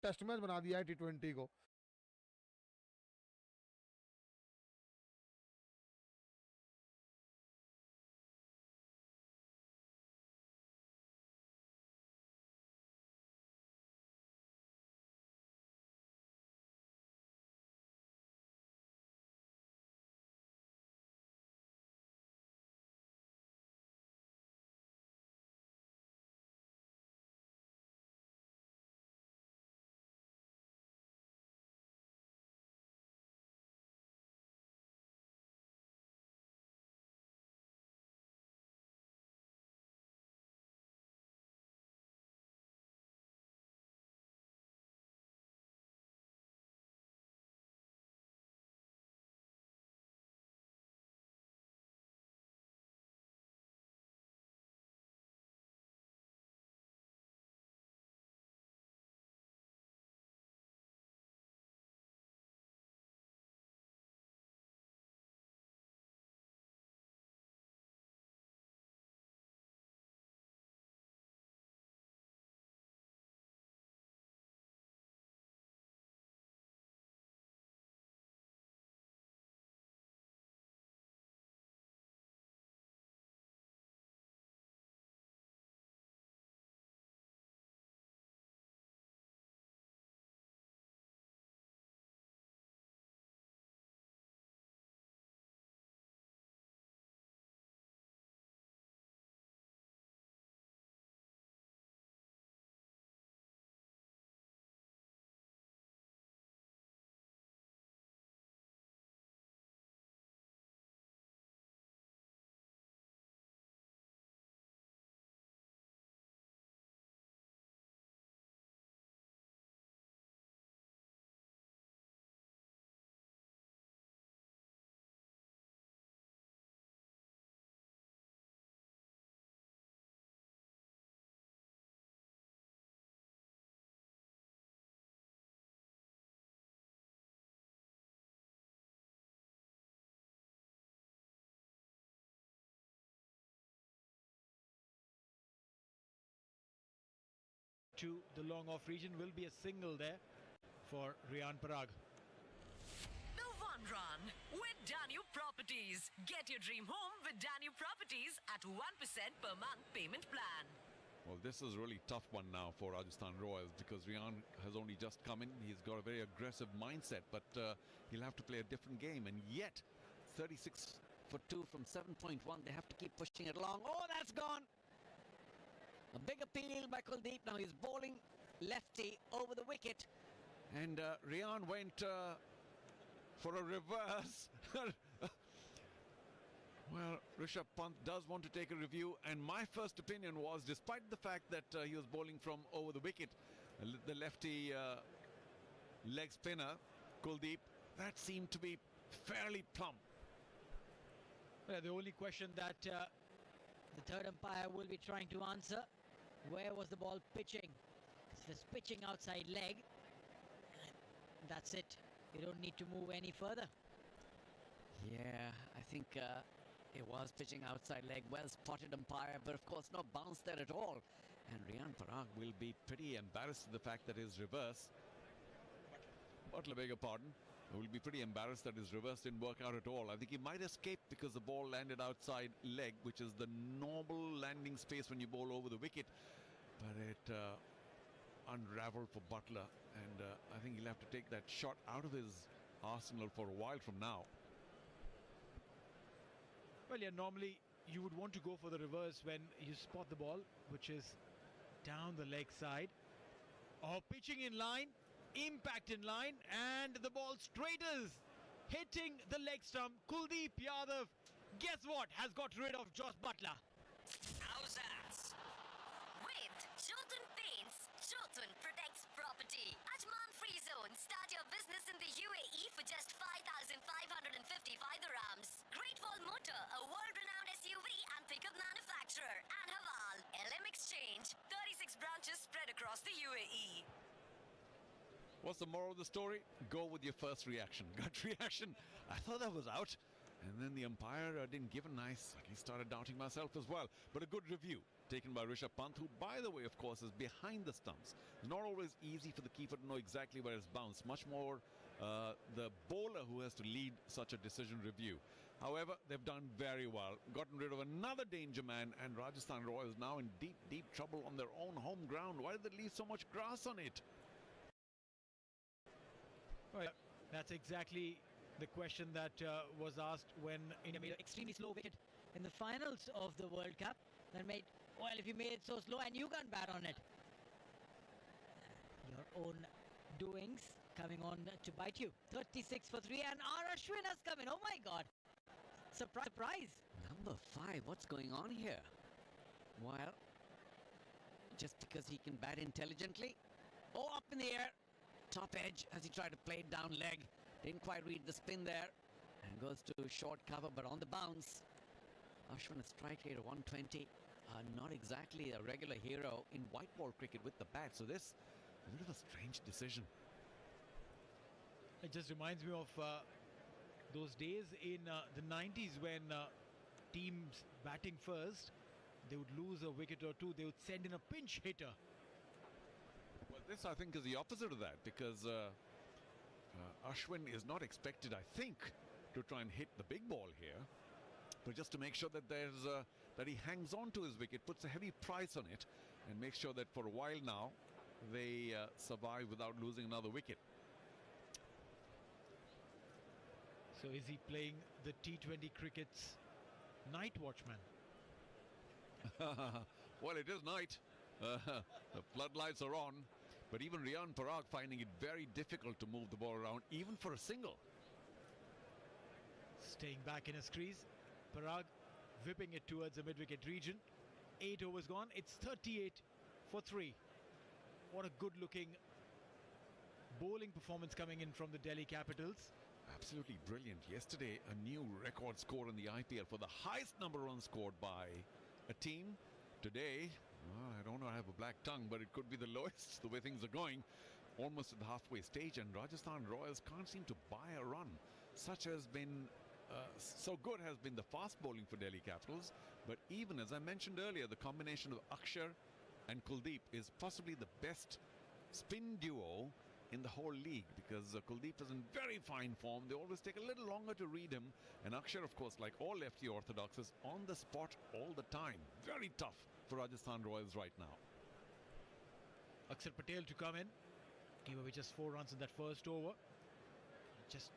टेस्ट मैच बना दिया है T20 को। To the long off region will be a single there for Riyan Parag. The one run with Danu Properties. Get your dream home with Danu Properties at 1% per month payment plan. Well, this is a really tough one now for Rajasthan Royals because Riyan has only just come in. He's got a very aggressive mindset, but he'll have to play a different game. And yet, 36 for 2 from 7.1. They have to keep pushing it along. Oh, that's gone. A big appeal by Kuldeep. Now he's bowling lefty over the wicket. And Riyan went for a reverse. Well, Rishabh Pant does want to take a review, and my first opinion was, despite the fact that he was bowling from over the wicket, the lefty leg spinner, Kuldeep, that seemed to be fairly plump. Well, the only question that the third umpire will be trying to answer, where was the ball pitching? If it's pitching outside leg, that's it. You don't need to move any further. Yeah, I think it was pitching outside leg. Well spotted umpire, but of course no bounce there at all. And Riyan Parag will be pretty embarrassed at the fact that his reverse, Buttler, beg your pardon, will be pretty embarrassed that his reverse didn't work out at all. I think he might escape because the ball landed outside leg, which is the normal landing space when you bowl over the wicket. But it unraveled for Buttler, and I think he'll have to take that shot out of his arsenal for a while from now. Well, yeah, normally you would want to go for the reverse when you spot the ball, which is down the leg side. Oh, pitching in line, impact in line, and the ball straighters, hitting the leg stump. Kuldeep Yadav, guess what, has got rid of Josh Buttler. How's that? With Jotun Paints, Jotun protects property. Ajman Free Zone. Start your business in the UAE for just 5,555 dirhams. Great Wall Motor, a world-renowned SUV and pickup manufacturer. And Haval, LM Exchange. 36 branches spread across the UAE. What's the moral of the story? Go with your first reaction. Gut reaction. I thought that was out. And then the umpire didn't give a nice, he started doubting myself as well. But a good review taken by Rishabh Pant, who, by the way, of course, is behind the stumps. It's not always easy for the keeper to know exactly where it's bounced. Much more the bowler who has to lead such a decision review. However, they've done very well. Gotten rid of another danger man, and Rajasthan Royals now in deep, deep trouble on their own home ground. Why did they leave so much grass on it? Well, that's exactly the question that was asked when India made an extremely slow wicket in the finals of the World Cup. That made, well, if you made it so slow and you can't bat on it, your own doings coming on to bite you. 36 for 3, and Ashwin has come in. Oh my God. Surprise, surprise. Number 5, what's going on here? Well, just because he can bat intelligently. Oh, up in the air. Top edge as he tried to play it down leg. Didn't quite read the spin there. And goes to short cover, but on the bounce. Ashwin, a strike rate of 120. Not exactly a regular hero in white ball cricket with the bat. So this, a bit of a strange decision. It just reminds me of those days in the 90s when teams batting first, they would lose a wicket or two, they would send in a pinch hitter. Well, this I think is the opposite of that, because Ashwin is not expected, I think, to try and hit the big ball here, but just to make sure that there's that he hangs on to his wicket, puts a heavy price on it, and makes sure that for a while now they survive without losing another wicket. So is he playing the T20 cricket's night watchman? Well, it is night. The floodlights are on. But even Riyan Parag finding it very difficult to move the ball around, even for a single. Staying back in his crease. Parag whipping it towards the mid-wicket region. 8 overs gone. It's 38 for 3. What a good-looking bowling performance coming in from the Delhi Capitals. Absolutely brilliant. Yesterday, a new record score in the IPL for the highest number of runs scored by a team. Today, I don't know, I have a black tongue, but it could be the lowest, the way things are going, almost at the halfway stage, and Rajasthan Royals can't seem to buy a run. Such has been, so good has been the fast bowling for Delhi Capitals, but even, as I mentioned earlier, the combination of Akshar and Kuldeep is possibly the best spin duo in the whole league, because Kuldeep is in very fine form. They always take a little longer to read him, and Akshar, of course, like all lefty orthodoxes, on the spot all the time. Very tough for Rajasthan Royals right now. Akshar Patel to come in. Gave away just 4 runs in that first over. Just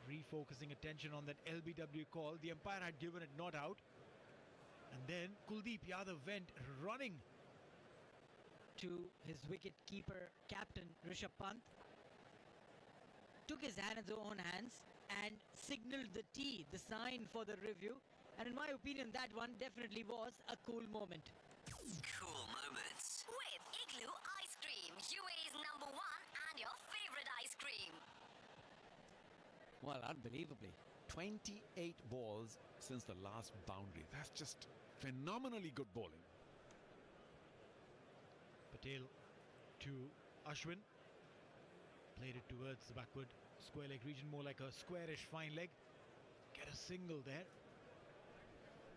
refocusing attention on that LBW call. The umpire had given it not out. And then Kuldeep Yadav went running to his wicket keeper captain Rishabh Pant, took his hand in his own hands and signaled the T, the sign for the review. And in my opinion, that one definitely was a cool moment. Cool moments with Igloo Ice Cream, UAE's #1 and your favorite ice cream. Well, unbelievably. 28 balls since the last boundary. That's just phenomenally good bowling. Patel to Ashwin. Played it towards the backward square leg region, more like a squarish fine leg. Get a single there.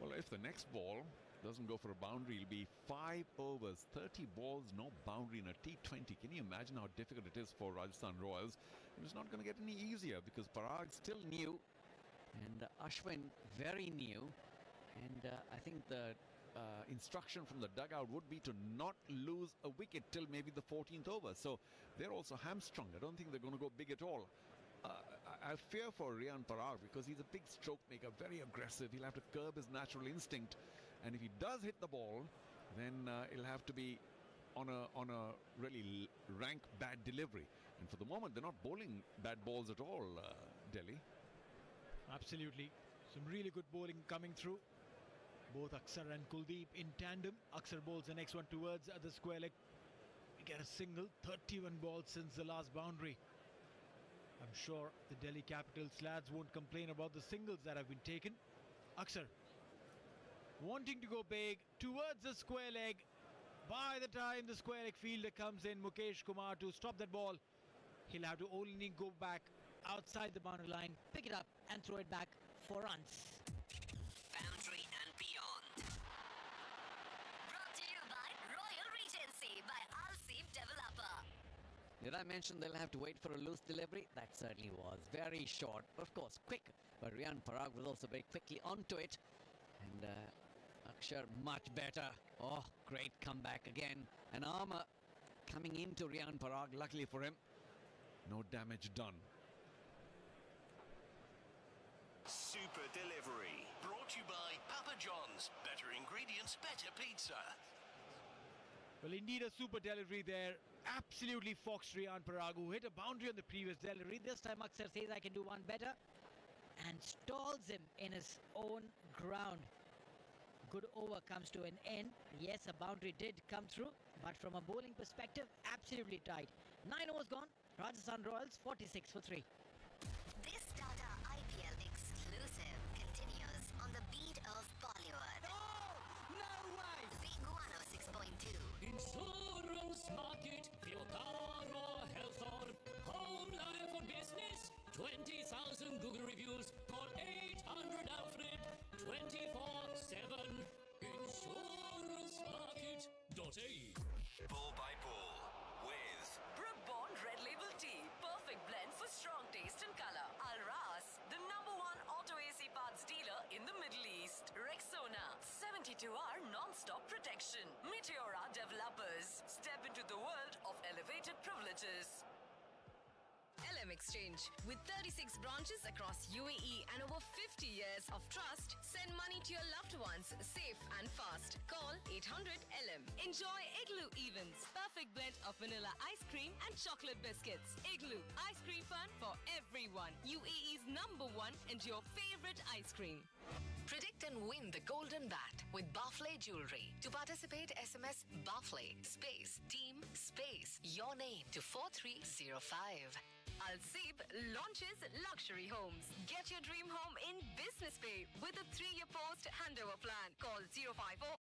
Well, if the next ball doesn't go for a boundary, it'll be 5 overs, 30 balls, no boundary in a T20. Can you imagine how difficult it is for Rajasthan Royals? And it's not going to get any easier, because Parag's still new and Ashwin very new. And I think the instruction from the dugout would be to not lose a wicket till maybe the 14th over. So they're also hamstrung. I don't think they're going to go big at all. I fear for Riyan Parag, because he's a big stroke maker, very aggressive. He'll have to curb his natural instinct, and if he does hit the ball, then it'll have to be on a really rank bad delivery. And for the moment, they're not bowling bad balls at all, Delhi. Absolutely. Some really good bowling coming through. Both Akshar and Kuldeep in tandem. Akshar bowls the next one towards the square leg. We get a single. 31 balls since the last boundary. I'm sure the Delhi Capitals lads won't complain about the singles that have been taken. Akshar wanting to go big towards the square leg. By the time the square leg fielder comes in, Mukesh Kumar, to stop that ball, he'll have to only go back outside the boundary line, pick it up and throw it back 4 runs. Boundary and beyond. Brought to you by Royal Regency by Alseep Developer. Did I mention they'll have to wait for a loose delivery? That certainly was. Very short, but of course quick. But Riyan Parag was also very quickly onto it. And Akshar much better. Oh, great comeback again. An armour coming into Riyan Parag, luckily for him. No damage done. Super delivery. Brought to you by Papa John's. Better ingredients, better pizza. Well, indeed, a super delivery there. Absolutely foxed Riyan Parag, who hit a boundary on the previous delivery. This time Aksar says, I can do one better, and stalls him in his own ground. Good over comes to an end. Yes, a boundary did come through, but from a bowling perspective, absolutely tight. 9 overs gone. Rajasthan Royals 46 for 3. This Tata IPL exclusive continues on the beat of Bollywood. No way! Big 106.2. Insurance market for your car or health or home life or business. 20,000 Google reviews for 800 Alfred 24/7. Insurancemarket.ae. Bull by bull with Brooke Red Label Tea. Perfect blend for strong taste and color. Alras, the #1 auto AC parts dealer in the Middle East. Rexona, 72-hour non-stop protection. Meteora Developers. Step into the world of elevated privileges. LM Exchange. With 36 branches across UAE and over 50 years of trust, send money to your loved ones safe and fast. Call 800 LM. Enjoy Igloo Events. Perfect blend of vanilla ice cream and chocolate biscuits. Igloo. Ice cream fun for everyone. UAE's #1 and your favorite ice cream. Predict and win the golden bat with Buffler Jewelry. To participate, SMS Buffler space team space your name to 4305. Alseep launches luxury homes. Get your dream home in business pay with a 3-year post handover plan. Call 054.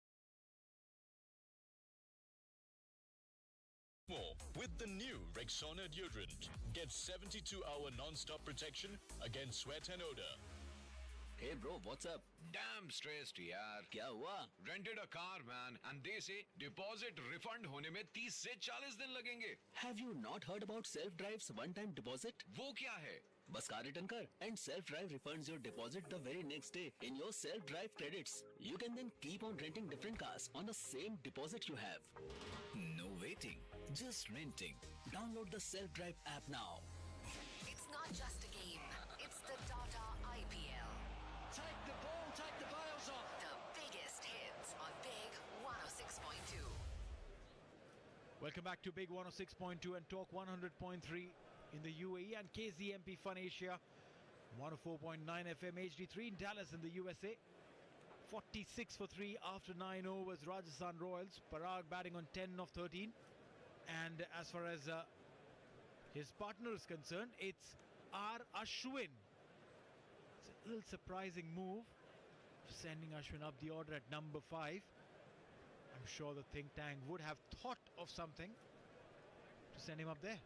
More with the new Rexona deodorant. Get 72-hour non-stop protection against sweat and odor. Hey bro, what's up? Damn stressed यार. क्या हुआ? Rented a car man and they say deposit refund होने में 30 से 40 दिन लगेंगे. Have you not heard about self-drive's one-time deposit? वो क्या है? बस कार रिटर्न कर and self-drive refunds your deposit the very next day in your self-drive credits. You can then keep on renting different cars on the same deposit you have. No waiting, just renting. Download the self-drive app now. It's not just a game. It's the Tata IPL. Take the ball, take the veils off. The biggest hits on Big 106.2. Welcome back to Big 106.2 and Talk 100.3 in the UAE and KZMP Fun Asia 104.9 FM HD3 in Dallas in the USA. 46 for 3 after 9 overs. Rajasthan Royals. Parag batting on 10 of 13. And as far as his partner is concerned, it's Ashwin. It's a little surprising move, sending Ashwin up the order at number 5. I'm sure the think tank would have thought of something to send him up there.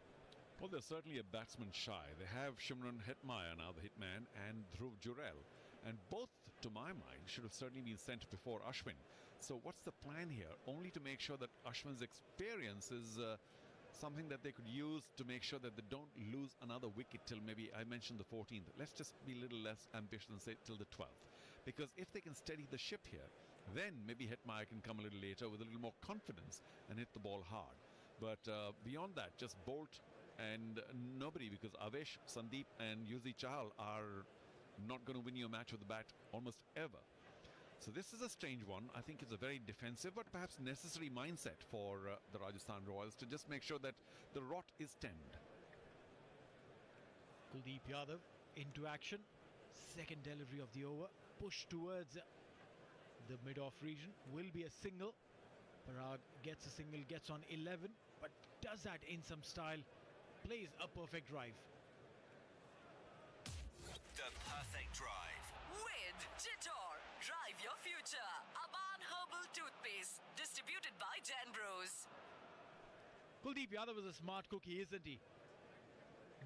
Well, there's certainly a batsman shy. They have Shimron Hetmyer now, the hitman, and Dhruv Jurel. And both, to my mind, should have certainly been sent before Ashwin. So what's the plan here? Only to make sure that Ashwin's experience is something that they could use to make sure that they don't lose another wicket till maybe, I mentioned the 14th. Let's just be a little less ambitious and say till the 12th. Because if they can steady the ship here, then maybe Hetmyer can come a little later with a little more confidence and hit the ball hard. But beyond that, just Boult and nobody, because Avesh, Sandeep and Chahal are not going to win you a match with the bat almost ever. So this is a strange one. I think it's a very defensive but perhaps necessary mindset for the Rajasthan Royals to just make sure that the rot is tend. Kuldeep Yadav into action. Second delivery of the over. Push towards the mid-off region. Will be a single. Parag gets a single, gets on 11, but does that in some style. Plays a perfect drive. the perfect drive. With Jitor. Drive your future. Aban Herbal Toothpaste. Distributed by Jan Bros. Kuldeep Yadav is a smart cookie, isn't he?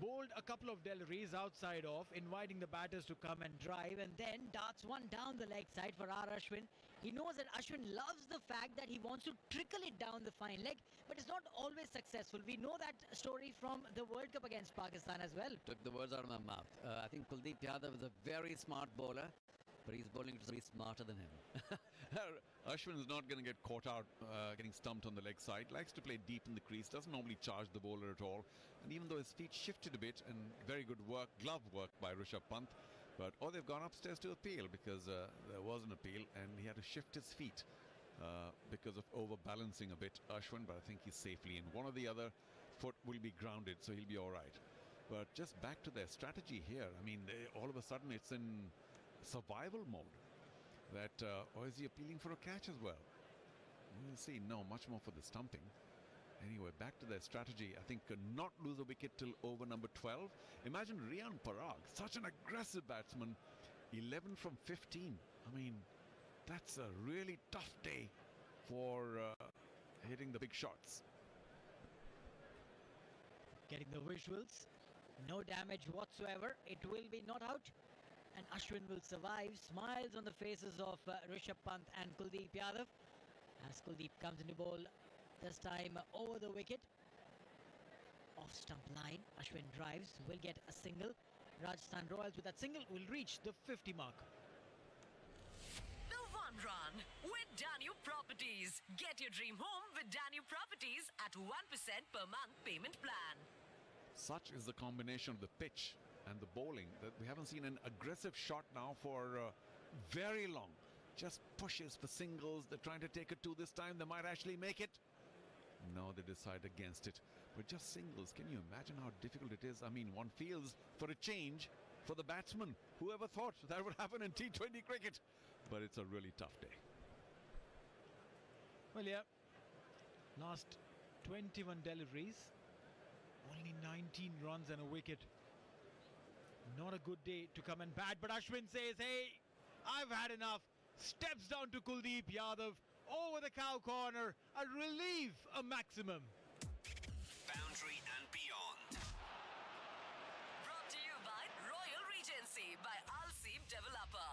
Boult a couple of deliveries outside off, inviting the batters to come and drive, and then darts one down the leg side for our Ashwin. He knows that Ashwin loves the fact that he wants to trickle it down the fine leg, but it's not always successful. We know that story from the World Cup against Pakistan as well. Took the words out of my mouth. I think Kuldeep Yadav is a very smart bowler, but he's bowling to be smarter than him. Ashwin is not going to get caught out getting stumped on the leg side. Likes to play deep in the crease, doesn't normally charge the bowler at all. And even though his feet shifted a bit, and very good work, glove work by Rishabh Pant, but they've gone upstairs to appeal because there was an appeal and he had to shift his feet because of overbalancing a bit, Ashwin, but I think he's safely in. One or the other foot will be grounded, so he'll be all right. But just back to their strategy here. I mean, all of a sudden it's in survival mode. That or is he appealing for a catch as well? We'll see. No, much more for the stumping. Anyway, back to their strategy. I think not lose a wicket till over number 12. Imagine Riyan Parag, such an aggressive batsman, 11 from 15. I mean, that's a really tough day for hitting the big shots. Getting the visuals. No damage whatsoever. It will be not out. And Ashwin will survive. Smiles on the faces of Rishabh Pant and Kuldeep Yadav. As Kuldeep comes into bowl, this time over the wicket. Off stump line. Ashwin drives. Will get a single. Rajasthan Royals with that single will reach the 50 mark. The one run with Danube Properties. Get your dream home with Danube Properties at 1% per month payment plan. Such is the combination of the pitch and the bowling that we haven't seen an aggressive shot now for very long. Just pushes for singles. They're trying to take it to this time. They might actually make it. No, they decide against it. But just singles, can you imagine how difficult it is? I mean, one feels for a change for the batsman. Whoever thought that would happen in T20 cricket? But it's a really tough day. Well, yeah. Last 21 deliveries. Only 19 runs and a wicket. Not a good day to come and bat, but Ashwin says, hey, I've had enough. Steps down to Kuldeep Yadav, over the cow corner, a relief, a maximum. Boundary and beyond. Brought to you by Royal Regency by Al-Seem Developer.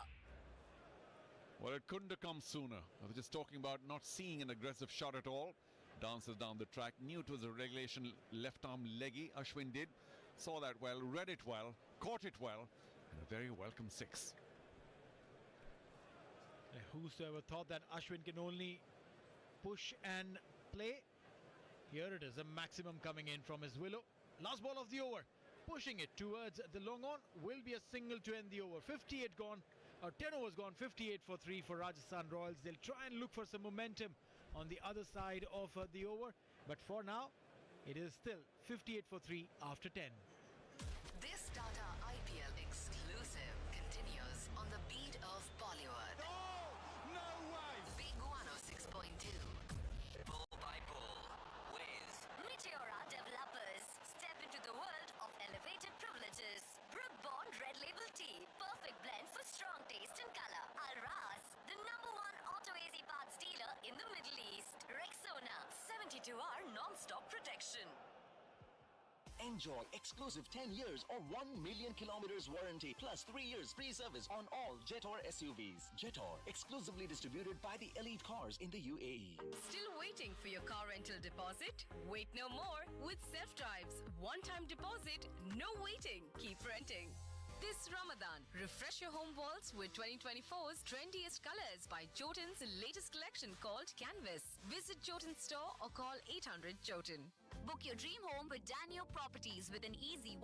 Well, it couldn't have come sooner. I was just talking about not seeing an aggressive shot at all. Dances down the track, knew it was a regulation left arm leggy. Ashwin did. Saw that well, read it well, caught it well, and a very welcome six. Whosoever thought that Ashwin can only push and play? Here it is, a maximum coming in from his willow. Last ball of the over, pushing it towards the long on, will be a single to end the over. 58 gone, or 10 overs gone, 58 for 3 for Rajasthan Royals. They'll try and look for some momentum on the other side of the over, but for now, it is still 58 for 3 after 10. This Tata IPL exclusive continues on the beat of Bollywood. No way! Big 106.2. Bull by bull with Meteora Developers. Step into the world of elevated privileges. Brook-born Red Label Tea. Perfect blend for strong taste and color. Alras, the #1 auto AC parts dealer in the Middle East. Rexona, 72-hour non-stop protection. Enjoy exclusive 10 years or 1 million kilometers warranty plus 3 years free service on all Jetor SUVs. Jetor, exclusively distributed by the Elite Cars in the UAE. Still waiting for your car rental deposit? Wait no more with self-drives. One-time deposit, no waiting. Keep renting. This Ramadan, refresh your home walls with 2024's trendiest colors by Jotun's latest collection called Canvas. Visit Jotun's store or call 800 Jotun. book your dream home with Danube Properties with an easy 1%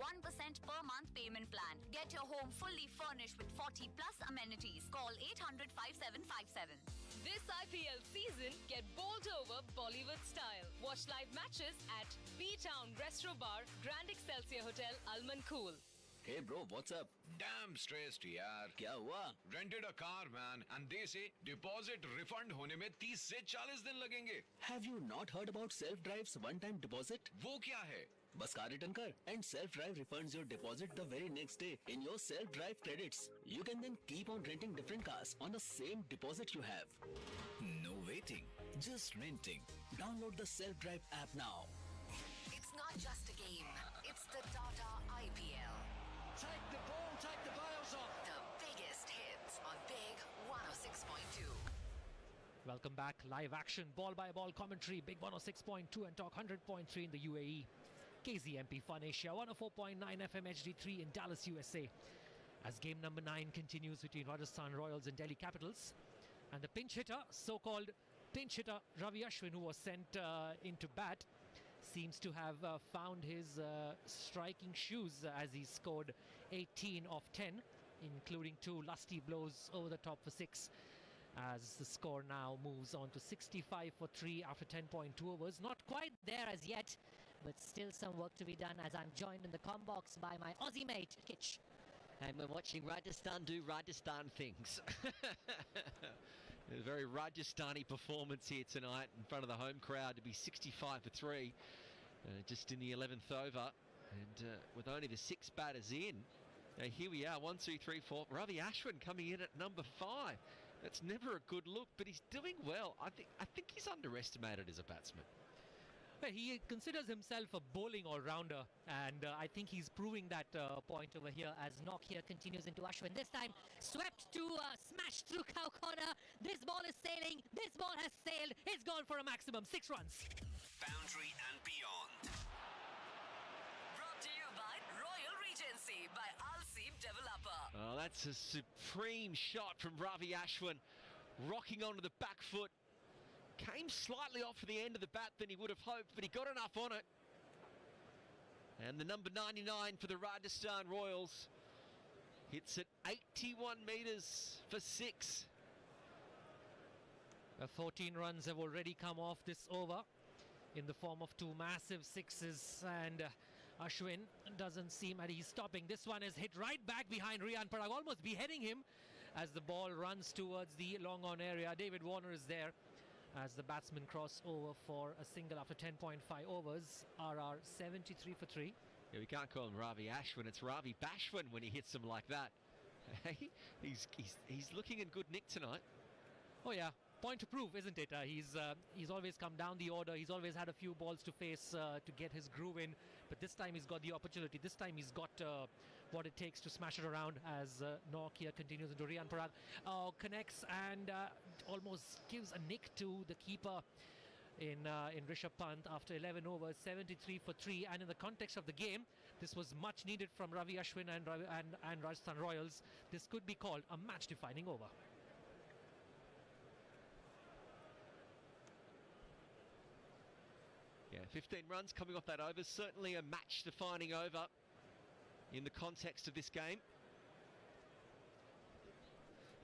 per month payment plan. Get your home fully furnished with 40 plus amenities. Call 800-5757. This IPL season, get bowled over Bollywood style. Watch live matches at B-Town Restro Bar, Grand Excelsior Hotel, Almancool. Hey bro, what's up? Damn stressed यार. क्या हुआ? Rented a car man and they say deposit refund होने में 30 से 40 दिन लगेंगे. Have you not heard about self-drive's one-time deposit? वो क्या है? बस car return कर and self-drive refunds your deposit the very next day in your self-drive credits. You can then keep on renting different cars on the same deposit you have. No waiting, just renting. Download the self-drive app now. It's not just a game. It's the Tata take the ball, take the bails off. The biggest hits on Big 106.2. Welcome back. Live action, ball by ball commentary. Big 106.2 and Talk 100.3 in the UAE. KZMP Fun Asia 104.9 FM HD3 in Dallas, USA. As game number 9 continues between Rajasthan Royals and Delhi Capitals. And the pinch hitter, so-called pinch hitter Ravi Ashwin, who was sent into bat, seems to have found his striking shoes as he scored 18 of 10, including 2 lusty blows over the top for 6. As the score now moves on to 65 for 3 after 10.2 overs. Not quite there as yet, but still some work to be done as I'm joined in the comm box by my Aussie mate, Kitch. And we're watching Rajasthan do Rajasthan things. A very Rajasthani performance here tonight in front of the home crowd to be 65 for 3 just in the 11th over. And with only the 6 batters in, here we are, 1, 2, 3, 4. Ravi Ashwin coming in at number 5. That's never a good look, but he's doing well. I think he's underestimated as a batsman. Well, he considers himself a bowling all-rounder, and I think he's proving that point over here as knock here continues into Ashwin. This time swept to smash through cow corner. This ball is sailing. This ball has sailed. It's gone for a maximum 6 runs. Boundary and beyond. Brought to you by Royal Regency by Al-Seeb Developer. Oh, that's a supreme shot from Ravi Ashwin, rocking onto the back foot. Came slightly off for the end of the bat than he would have hoped, but he got enough on it. And the number 99 for the Rajasthan Royals hits at 81 metres for 6. 14 runs have already come off this over in the form of 2 massive sixes, and Ashwin doesn't seem that he's stopping. This one is hit right back behind Riyan. Parag almost beheading him as the ball runs towards the long on area. David Warner is there as the batsmen cross over for a single after 10.5 overs. RR 73 for 3. Yeah, we can't call him Ravi Ashwin, it's Ravi Bashwin when he hits him like that. Hey, he's looking in good nick tonight. Oh yeah, point to prove, isn't it? He's always come down the order. He's always had a few balls to face to get his groove in, but this time he's got the opportunity. This time he's got what it takes to smash it around as Nokia continues into Riyan. Parag connects and almost gives a nick to the keeper in Rishabh Pant after 11 overs, 73 for 3. And in the context of the game, this was much needed from Ravi Ashwin and Rajasthan Royals. This could be called a match-defining over. Yeah, 15 runs coming off that over. Certainly a match-defining over in the context of this game.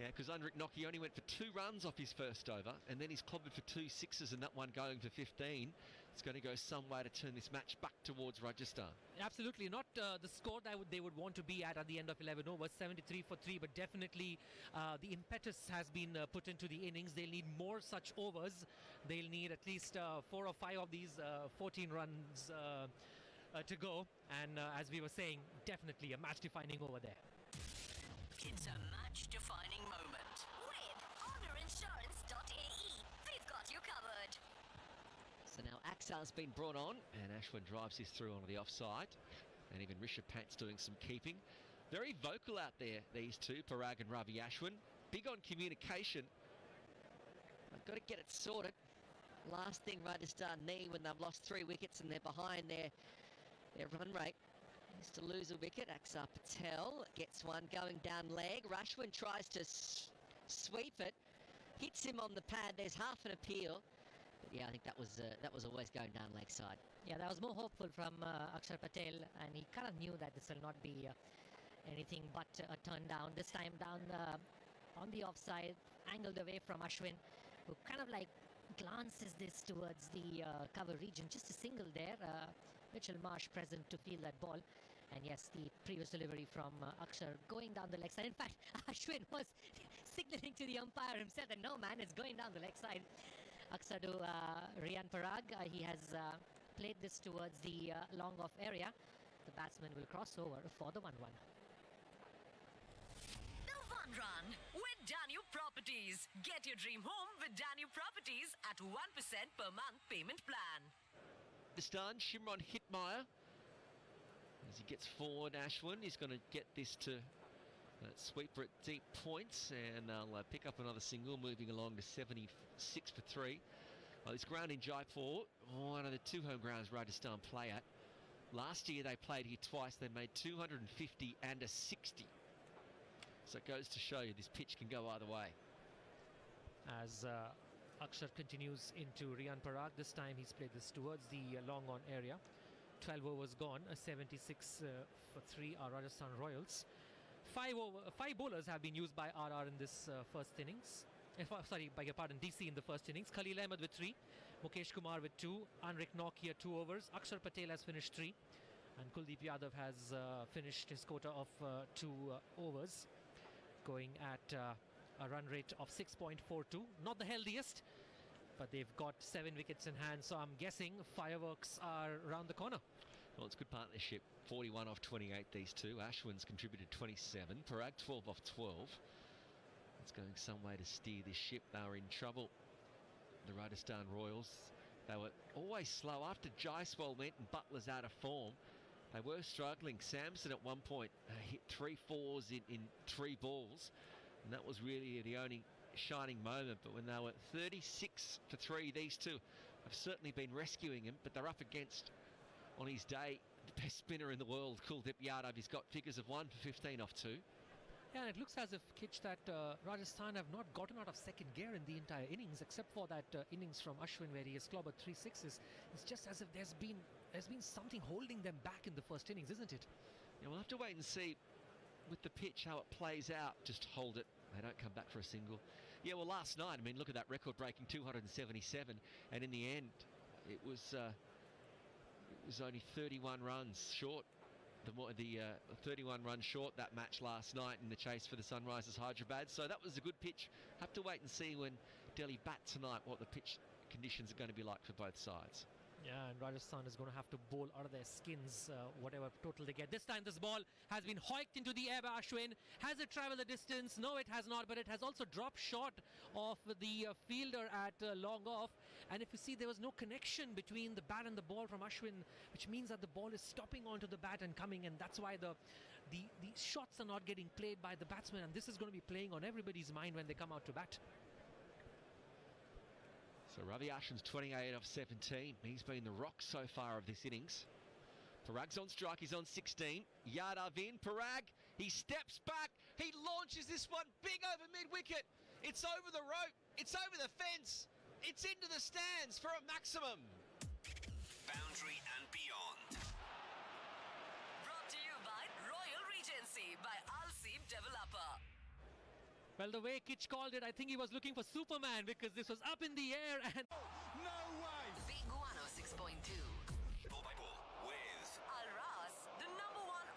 Yeah, because Undrik Noki only went for 2 runs off his first over, and then he's clobbered for 2 sixes, and that one going for 15. It's going to go some way to turn this match back towards Rajasthan. Absolutely not the score that they would want to be at the end of 11 overs, 73 for 3, but definitely the impetus has been put into the innings. They'll need more such overs. They'll need at least 4 or 5 of these 14 runs to go, and as we were saying, definitely a match-defining over there. It's a match-defining moment. With honorinsurance.ae, we've got you covered. So now Axar's been brought on, and Ashwin drives this through onto the offside, and even Rishabh Pant's doing some keeping. Very vocal out there, these two, Parag and Ravi Ashwin. Big on communication. I've got to get it sorted. Last thing Rajasthan need when they've lost 3 wickets and they're behind their run rate is to lose a wicket. Axar Patel gets one going down leg. Ashwin tries to sweep it, hits him on the pad. There's half an appeal. But yeah, I think that was always going down leg side. Yeah, that was more hopeful from Axar Patel, and he kind of knew that this will not be anything but a turn down. This time down on the offside, angled away from Ashwin, who kind of like glances this towards the cover region. Just a single there. Mitchell Marsh present to field that ball. And yes, the previous delivery from Axar going down the leg side. In fact, Ashwin was signaling to the umpire himself that no man, it's going down the leg side. Axar to Riyan Parag. He has played this towards the long off area. The batsman will cross over for the 1-1. The 1 run with Danu Properties. Get your dream home with Danu Properties at 1% per month payment plan. This done, Shimron Hetmyer has As he gets forward, Ashwin is going to get this to sweeper at deep points, and they'll pick up another single, moving along to 76 for 3. This ground in Jaipur, one of the two home grounds Rajasthan play at. Last year they played here twice. They made 250 and a 60. So it goes to show you this pitch can go either way. As Akshar continues into Riyan Parag, this time he's played this towards the long on area. 12 overs gone, a 76 for 3 are Rajasthan Royals. Five bowlers have been used by RR in this first innings. Sorry, beg your pardon, DC in the first innings. Khalil Ahmed with 3, Mukesh Kumar with 2, Anrik Nokia 2 overs, Akshar Patel has finished 3, and Kuldeep Yadav has finished his quota of 2 overs, going at a run rate of 6.42. Not the healthiest, but they've got 7 wickets in hand, so I'm guessing fireworks are around the corner. Well, it's good partnership. 41 off 28, these two. Ashwin's contributed 27. Parag 12 off 12. It's going some way to steer this ship. They were in trouble, the Rajasthan Royals. They were always slow. After Jaiswal went and Buttler's out of form, they were struggling. Samson at one point hit 3 fours in 3 balls, and that was really the only shining moment. But when they were 36 for 3, these two have certainly been rescuing him, but they're up against, on his day, the best spinner in the world, Kuldeep Yadav. He's got figures of 1 for 15 off 2. Yeah, and it looks as if, Kitch, that Rajasthan have not gotten out of second gear in the entire innings, except for that innings from Ashwin where he has clobbered 3 sixes. It's just as if there's been something holding them back in the first innings, isn't it? Yeah, we'll have to wait and see with the pitch how it plays out. Just hold it. They don't come back for a single. Yeah, well, last night, I mean, look at that record-breaking 277, and in the end, it was only 31 runs short. The 31 runs short that match last night in the chase for the Sunrisers Hyderabad. So that was a good pitch. Have to wait and see when Delhi bat tonight what the pitch conditions are going to be like for both sides. Yeah, and Rajasthan is going to have to bowl out of their skins, whatever total they get. This time this ball has been hoiked into the air by Ashwin. Has it traveled the distance? No, it has not, but it has also dropped short of the fielder at long off. And if you see, there was no connection between the bat and the ball from Ashwin, which means that the ball is stopping onto the bat and coming, and that's why the shots are not getting played by the batsman, and this is going to be playing on everybody's mind when they come out to bat. So Ravi Ashwin's 28 off 17. He's been the rock so far of this innings. Parag's on strike. He's on 16. Yadav in. Parag, he steps back. He launches this one big over mid-wicket. It's over the rope. It's over the fence. It's into the stands for a maximum. Boundary and beyond. Brought to you by Royal Regency by Al-Seem Developer. Well, the way Kitch called it, I think he was looking for Superman, because this was up in the air and... No way! Big 106.2. Ball by ball with Al-Ras, the #1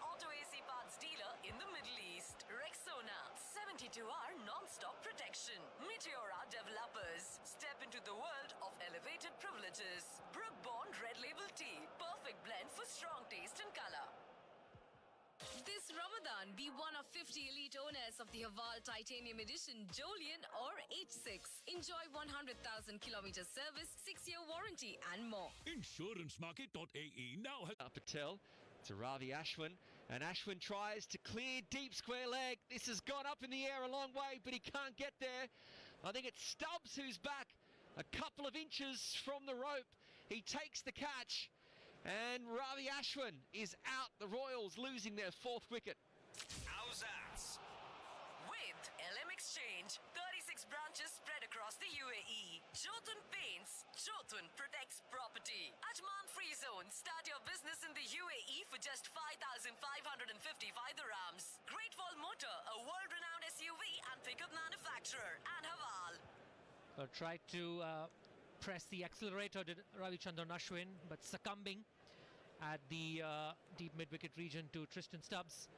auto AC parts dealer in the Middle East. Rexona, 72-hour non-stop protection. Meteora Developers, step into the world of elevated privileges. Brook Bond Red Label Tea, perfect blend for strong taste and color. This Ramadan, be one of 50 elite owners of the Haval Titanium Edition Jolian or H6. Enjoy 100,000 kilometer service, 6-year warranty and more. InsuranceMarket.ae now has... Patel to Ravi Ashwin, and Ashwin tries to clear deep square leg. This has gone up in the air a long way, but he can't get there. I think it's Stubbs who's back a couple of inches from the rope. He takes the catch. And Ravi Ashwin is out. The Royals losing their 4th wicket. Awzats. With LM Exchange, 36 branches spread across the UAE. Jotun Paints, Jotun protects property. Ajman Free Zone, start your business in the UAE for just 5,555 dirhams. Great Wall Motor, a world-renowned SUV and pickup manufacturer. And Haval. Tried to press the accelerator, did Ravichandran Ashwin, but succumbing at the deep mid-wicket region to Tristan Stubbs,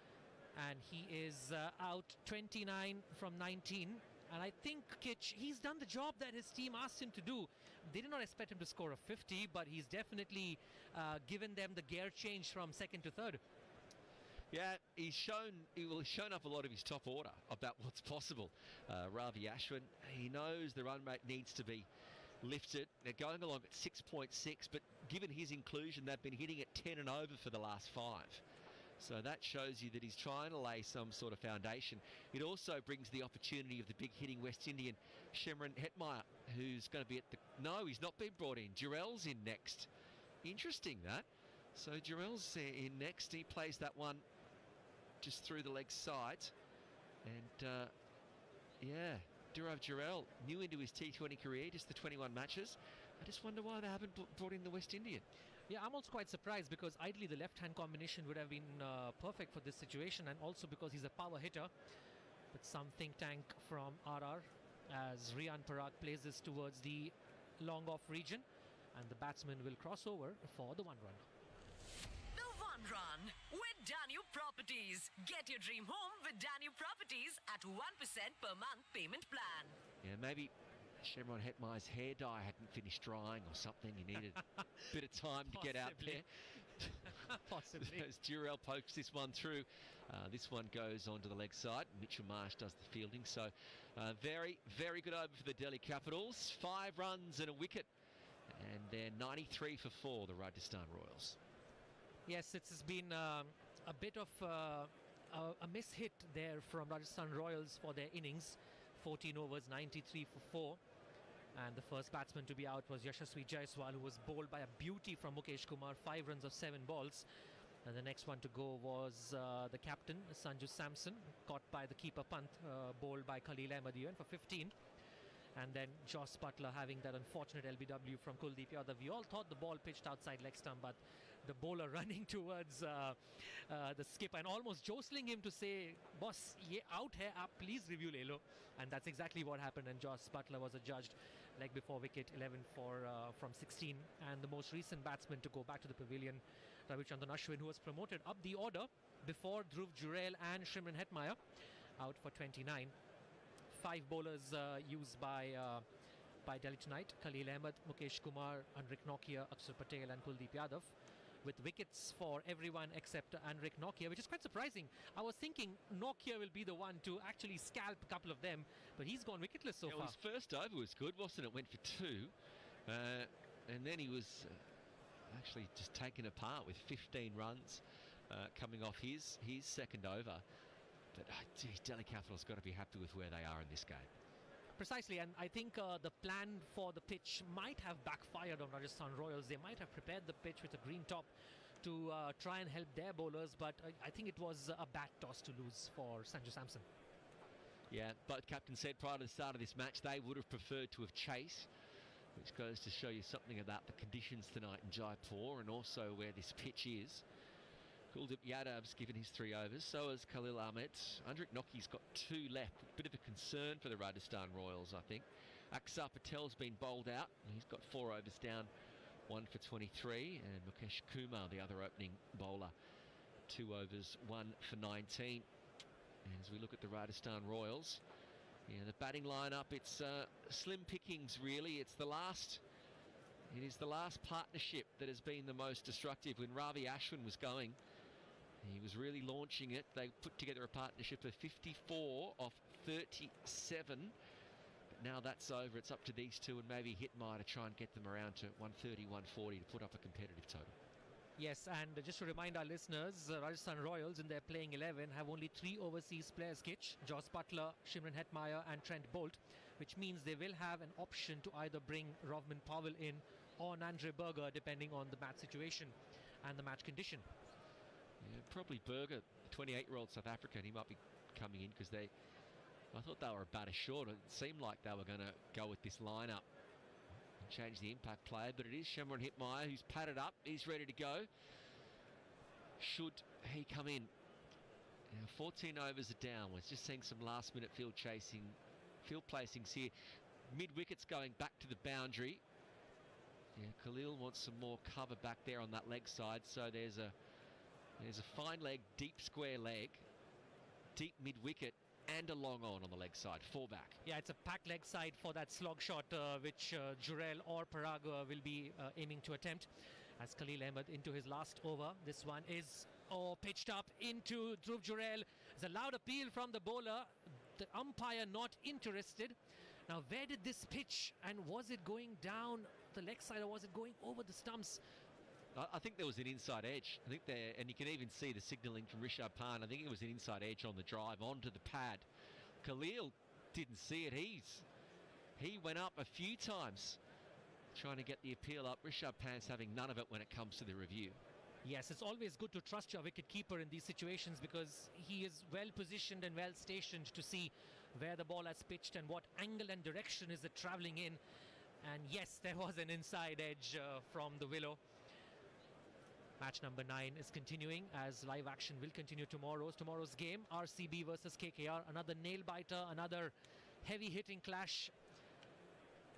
and he is out 29 from 19. And I think, Kitch, he's done the job that his team asked him to do. They did not expect him to score a 50, but he's definitely given them the gear change from 2nd to 3rd. Yeah, he's shown up a lot of his top order about what's possible. Ravi Ashwin, he knows the run rate needs to be lifted. They're going along at 6.6, but given his inclusion, they've been hitting at 10 and over for the last 5. So that shows you that he's trying to lay some sort of foundation. It also brings the opportunity of the big hitting West Indian Shimron Hetmyer, who's going to be at the... No, he's not been brought in. Jurel's in next. Interesting, that. So Jurel's in next. He plays that one just through the leg side. And, yeah, Jurel, new into his T20 career, just the 21 matches. I just wonder why they haven't brought in the West Indian. Yeah, I'm also quite surprised because ideally the left-hand combination would have been perfect for this situation, and also because he's a power hitter. But some think tank from RR as Riyan Parag plays this towards the long-off region, and the batsman will cross over for the one run. The one run with Danu Properties. Get your dream home with Danu Properties at 1% per month payment plan. Yeah, maybe Shimron Hetmyer's hair dye hadn't finished drying or something. He needed a bit of time to get out there. Possibly. As Jurel pokes this one through, this one goes onto the leg side. Mitchell Marsh does the fielding. So very, very good over for the Delhi Capitals. 5 runs and a wicket. And they're 93 for 4, the Rajasthan Royals. Yes, it's been a bit of a miss-hit there from Rajasthan Royals for their innings. 14 overs, 93 for 4. And the first batsman to be out was Yashasvi Jaiswal, who was bowled by a beauty from Mukesh Kumar, 5 runs of 7 balls. And the next one to go was the captain, Sanju Samson, caught by the keeper punt, bowled by Khalil Ahmed for 15. And then Joss Buttler having that unfortunate LBW from Kuldeep Yadav. We all thought the ball pitched outside leg stump, but the bowler running towards the skipper and almost jostling him to say, boss, ye out hai, aap please review le lo. And that's exactly what happened, and Joss Buttler was adjudged leg before wicket, 11 from 16. And the most recent batsman to go back to the pavilion, Ravichandran Ashwin, who was promoted up the order before Dhruv, Jurel and Shimron Hetmyer, out for 29. 5 bowlers used by Delhi tonight: Khalil Ahmed, Mukesh Kumar, Anrik Nokia, Akshar Patel and Kuldeep Yadav, with wickets for everyone except Anrik Nokia, which is quite surprising. I was thinking Nokia will be the one to actually scalp a couple of them, but he's gone wicketless so far. His first over was good, wasn't it? Went for 2, and then he was actually just taken apart with 15 runs coming off his second over. But geez, Delhi Capital's got to be happy with where they are in this game. Precisely, and I think the plan for the pitch might have backfired on Rajasthan Royals. They might have prepared the pitch with a green top to try and help their bowlers, but I think it was a bad toss to lose for Sanju Samson. Yeah, both captains said prior to the start of this match they would have preferred to have chased, which goes to show you something about the conditions tonight in Jaipur and also where this pitch is. Kuldeep Yadav's given his 3 overs, so has Khalil Ahmed. Anrik Nokia's got 2 left. Bit of a concern for the Rajasthan Royals, I think. Akshar Patel's been bowled out. He's got 4 overs down, 1 for 23. And Mukesh Kumar, the other opening bowler, 2 overs, 1 for 19. And as we look at the Rajasthan Royals, yeah, the batting lineup, it's slim pickings, really. It is the last partnership that has been the most destructive. When Ravi Ashwin was going, he was really launching it. They put together a partnership of 54 off 37. But now that's over. It's up to these two and maybe Hetmyer to try and get them around to 130, 140 to put up a competitive total. Yes, and just to remind our listeners, Rajasthan Royals in their playing 11 have only 3 overseas players, Kitch, Joss Buttler, Shimron Hetmyer and Trent Boult, which means they will have an option to either bring Rovman Powell in or Nandre Berger, depending on the match situation and the match condition. Yeah, probably Berger, 28-year-old South African. He might be coming in because I thought they were about as short. It seemed like they were going to go with this lineup and change the impact player, but it is Shimron Hetmyer who's padded up. He's ready to go. Should he come in? Now, 14 overs are down. We're just seeing some last-minute field placings here. Mid-wickets going back to the boundary. Yeah, Khalil wants some more cover back there on that leg side. So there's a fine leg, deep square leg, deep mid-wicket, and a long on the leg side, 4 back. Yeah, it's a packed leg side for that slog shot, which Jurel or Parag will be aiming to attempt. As Khalil Ahmed into his last over. This one is pitched up into Dhruv Jurel. It's a loud appeal from the bowler. The umpire not interested. Now, where did this pitch, and was it going down the leg side or was it going over the stumps? I think there was an inside edge. I think there, and you can even see the signalling from Rishabh Pant. I think it was an inside edge on the drive onto the pad. Khalil didn't see it. He went up a few times trying to get the appeal up. Rishabh Pant's having none of it when it comes to the review. Yes, it's always good to trust your wicket-keeper in these situations because he is well positioned and well stationed to see where the ball has pitched and what angle and direction is it travelling in. And yes, there was an inside edge from the willow. Match number 9 is continuing as live action will continue tomorrow's game. RCB versus KKR, another nail-biter, another heavy-hitting clash.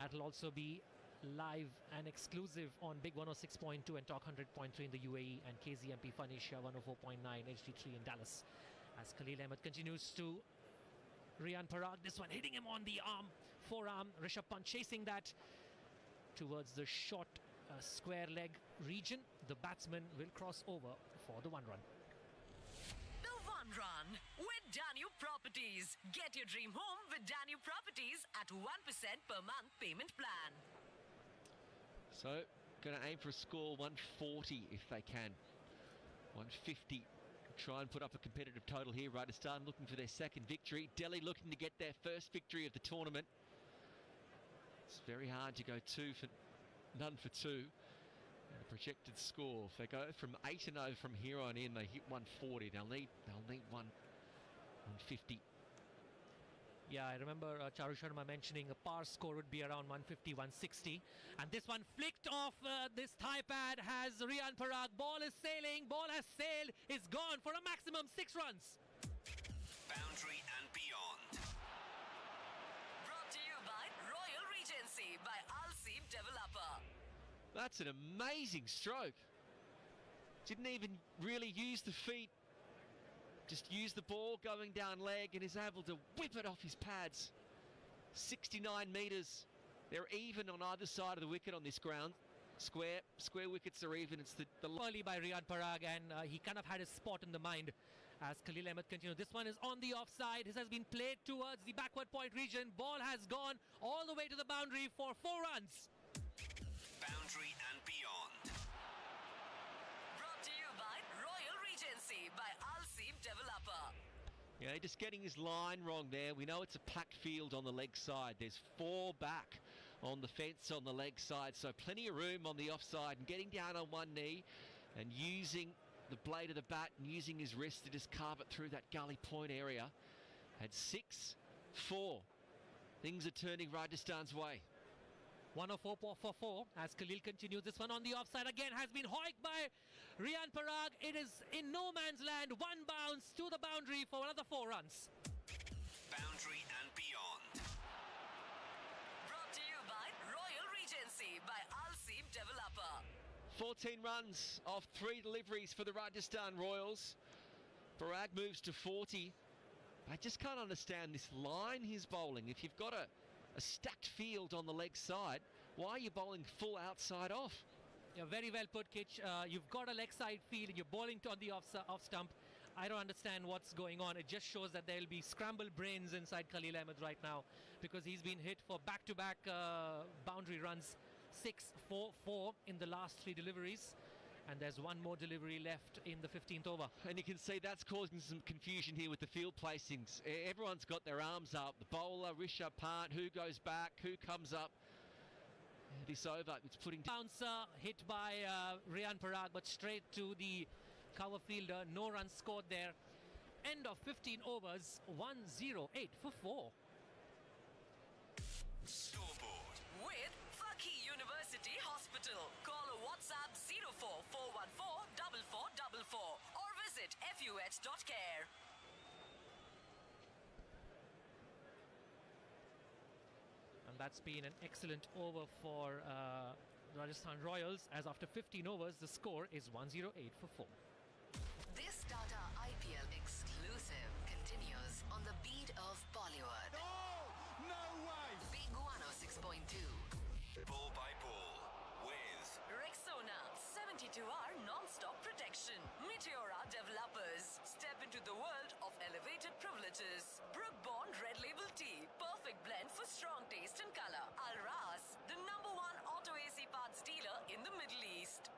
That'll also be live and exclusive on Big 106.2 and Talk 100.3 in the UAE and KZMP Fun Asia 104.9 HD3 in Dallas. As Khalil Ahmed continues to Riyan Parag, this one hitting him on the arm, forearm. Rishabh Pant chasing that towards the short square leg region. The batsman will cross over for the 1 run. The 1 run with Danu Properties. Get your dream home with Danu Properties at 1% per month payment plan. So, going to aim for a score 140 if they can. 150. Try and put up a competitive total here. Rajasthan looking for their second victory. Delhi looking to get their first victory of the tournament. It's very hard to go none for 2. And a projected score, if they go from 8-0 from here on in, they hit 140. They'll need 150. Yeah, I remember Charu Sharma mentioning a par score would be around 150, 160. And this one flicked off this thigh pad has Riyan Parag. Ball is sailing, ball has sailed, is gone for a maximum 6 runs. Boundary and beyond. Brought to you by Royal Regency by Al-Seem Developer. That's an amazing stroke. Didn't even really use the feet. Just used the ball going down leg and is able to whip it off his pads. 69 metres. They're even on either side of the wicket on this ground. Square wickets are even. It's the early by Riyan Parag, and he kind of had his spot in the mind as Khalil Ahmed continues. This one is on the offside. This has been played towards the backward point region. Ball has gone all the way to the boundary for 4 runs. Boundary and beyond. Brought to you by Royal Regency by Al-Seem Developer. Yeah, just getting his line wrong there. We know it's a packed field on the leg side. There's 4 back on the fence on the leg side, so plenty of room on the offside, and getting down on one knee and using the blade of the bat and using his wrist to just carve it through that gully point area. At 6-4. Things are turning Rajasthan's way. 104 for 4 as Khalil continues. This one on the offside again has been hoiked by Riyan Parag. It is in no man's land. 1 bounce to the boundary for another 4 runs. Boundary and beyond. Brought to you by Royal Regency by Al-Seem Developer. 14 runs off 3 deliveries for the Rajasthan Royals. Parag moves to 40. I just can't understand this line he's bowling. If you've got a stacked field on the leg side, why are you bowling full outside off? Yeah, very well put, Kitch. You've got a leg side field and you're bowling on the off stump. I don't understand what's going on. It just shows that there'll be scrambled brains inside Khalil Ahmed right now because he's been hit for back-to-back boundary runs. 6-4-4 in the last 3 deliveries. And there's 1 more delivery left in the 15th over. And you can see that's causing some confusion here with the field placings. Everyone's got their arms up. The bowler, Rishabh Pant, who goes back, who comes up. This over, it's putting... Bouncer hit by Riyan Parag, but straight to the cover fielder. No runs scored there. End of 15 overs, 108 for 4. Scoreboard. With Fakhi University Hospital. Call or WhatsApp 04 414 4444 or visit fuh.care. And that's been an excellent over for Rajasthan Royals, as after 15 overs, the score is 108 for 4. This Tata IPL exclusive continues on the beat of Bollywood. No way! Big 106.2. Ball by ball with Rexona 72-hour non-stop protection. Meteora Developers. Step into the world of elevated privileges. Brook-Bond Red Label Tea. Perfect blend for strong taste and color. Al Ras, the #1 auto AC parts dealer in the Middle East.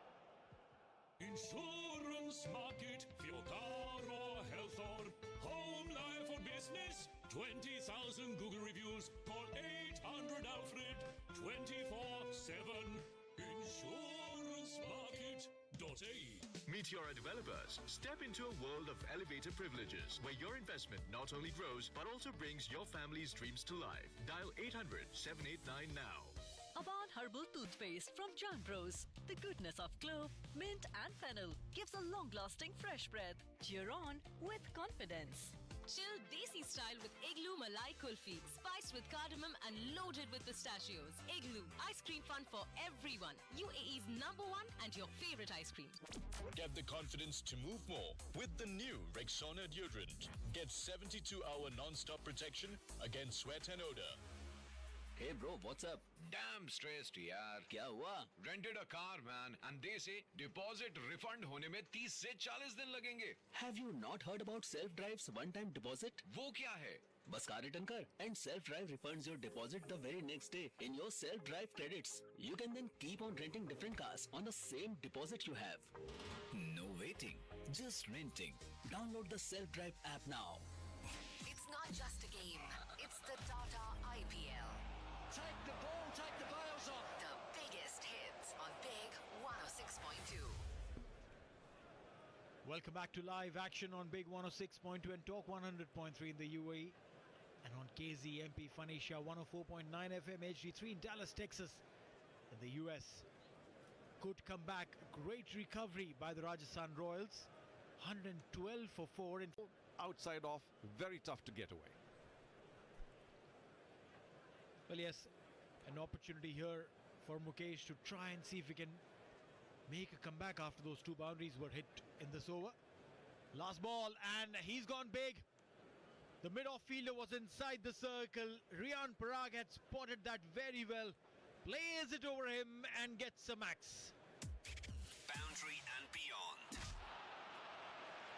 Insurance market for your car or health or home life or business. 20,000 Google reviews. Call 800 Alfred 24/7. Insurancemarket.ae. Meteora developers, step into a world of elevator privileges where your investment not only grows but also brings your family's dreams to life. Dial 800-789 now. About herbal toothpaste from John Bros. The goodness of clove, mint and fennel gives a long-lasting fresh breath. Cheer on with confidence. Chill Desi style with Igloo Malai Kulfi, spiced with cardamom and loaded with pistachios. Igloo, ice cream fun for everyone. UAE's #1 and your favorite ice cream. Get the confidence to move more with the new Rexona deodorant. Get 72-hour non-stop protection against sweat and odor. Hey bro, what's up? Damn stressed यार. क्या हुआ? Rented a car man and they say deposit refund होने में 30 से 40 दिन लगेंगे. Have you not heard about self-drive's one-time deposit? वो क्या है? बस कार रिटर्न कर and self-drive refunds your deposit the very next day in your self-drive credits. You can then keep on renting different cars on the same deposit you have. No waiting, just renting. Download the self-drive app now. It's not just a game, it's the Tata IPL. Take the ball, take the bails off. The biggest hits on Big 106.2. Welcome back to live action on Big 106.2 and Talk 100.3 in the UAE. And on KZMP Phanisha 104.9 FM HD3 in Dallas, Texas. In the US. Good comeback. Great recovery by the Rajasthan Royals. 112 for 4 and outside off, very tough to get away. Well, yes, an opportunity here for Mukesh to try and see if he can make a comeback after those two boundaries were hit in this over. Last ball, and he's gone big. The mid-off fielder was inside the circle. Riyan Parag had spotted that very well. Plays it over him and gets a max. Boundary and beyond.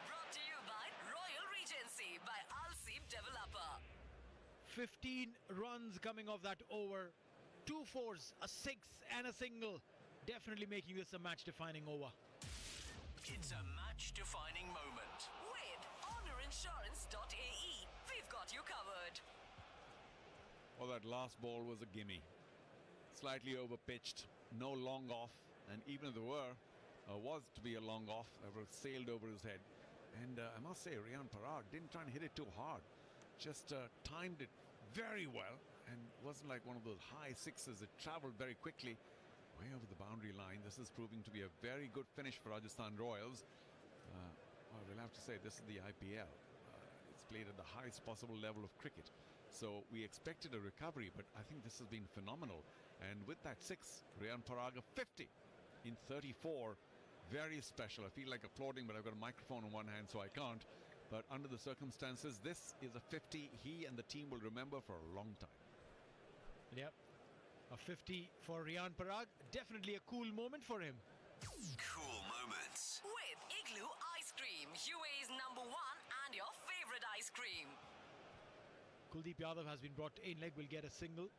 Brought to you by Royal Regency by Al-Seeb Developer. 15 runs coming off that over. 2 fours, a 6 and a single. Definitely making this a match-defining over. It's a match-defining moment. With HonorInsurance.ae. We've got you covered. Well, that last ball was a gimme. Slightly over-pitched, no long off, and even if there was to be a long off, it sailed over his head. And I must say, Riyan Parag didn't try and hit it too hard. Just timed it very well, and wasn't like one of those high sixes. It traveled very quickly, way over the boundary line. This is proving to be a very good finish for Rajasthan Royals. Well, we'll have to say this is the IPL. It's played at the highest possible level of cricket. So we expected a recovery, but I think this has been phenomenal. And with that 6, Riyan Parag 50 in 34. Very special. I feel like applauding, but I've got a microphone on one hand, so I can't. But under the circumstances, this is a 50 he and the team will remember for a long time. Yep. A 50 for Riyan Parag. Definitely a cool moment for him. Cool moments. With Igloo Ice Cream, UAE's #1 and your favorite ice cream. Kuldeep Yadav has been brought in. Leg will get a single.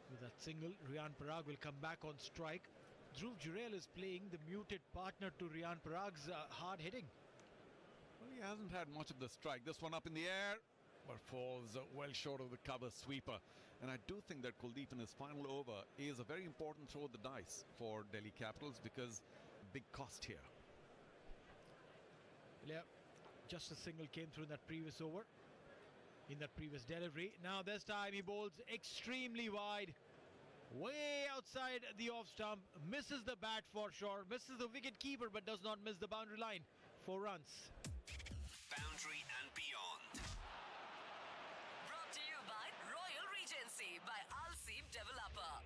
With that single, Riyan Parag will come back on strike. Dhruv Jurel is playing the muted partner to Riyan Parag's hard hitting. Well, he hasn't had much of the strike. This one up in the air, but falls well short of the cover sweeper. And I do think that Kuldeep in his final over is a very important throw of the dice for Delhi Capitals because big cost here. Yeah, just a single came through in that previous over, in that previous delivery. Now this time he bowls extremely wide, way outside the off stump, misses the bat for sure, misses the wicket keeper but does not miss the boundary line. 4 runs. Boundary and beyond. Brought to you by Royal Regency by Al-Seeb Developer.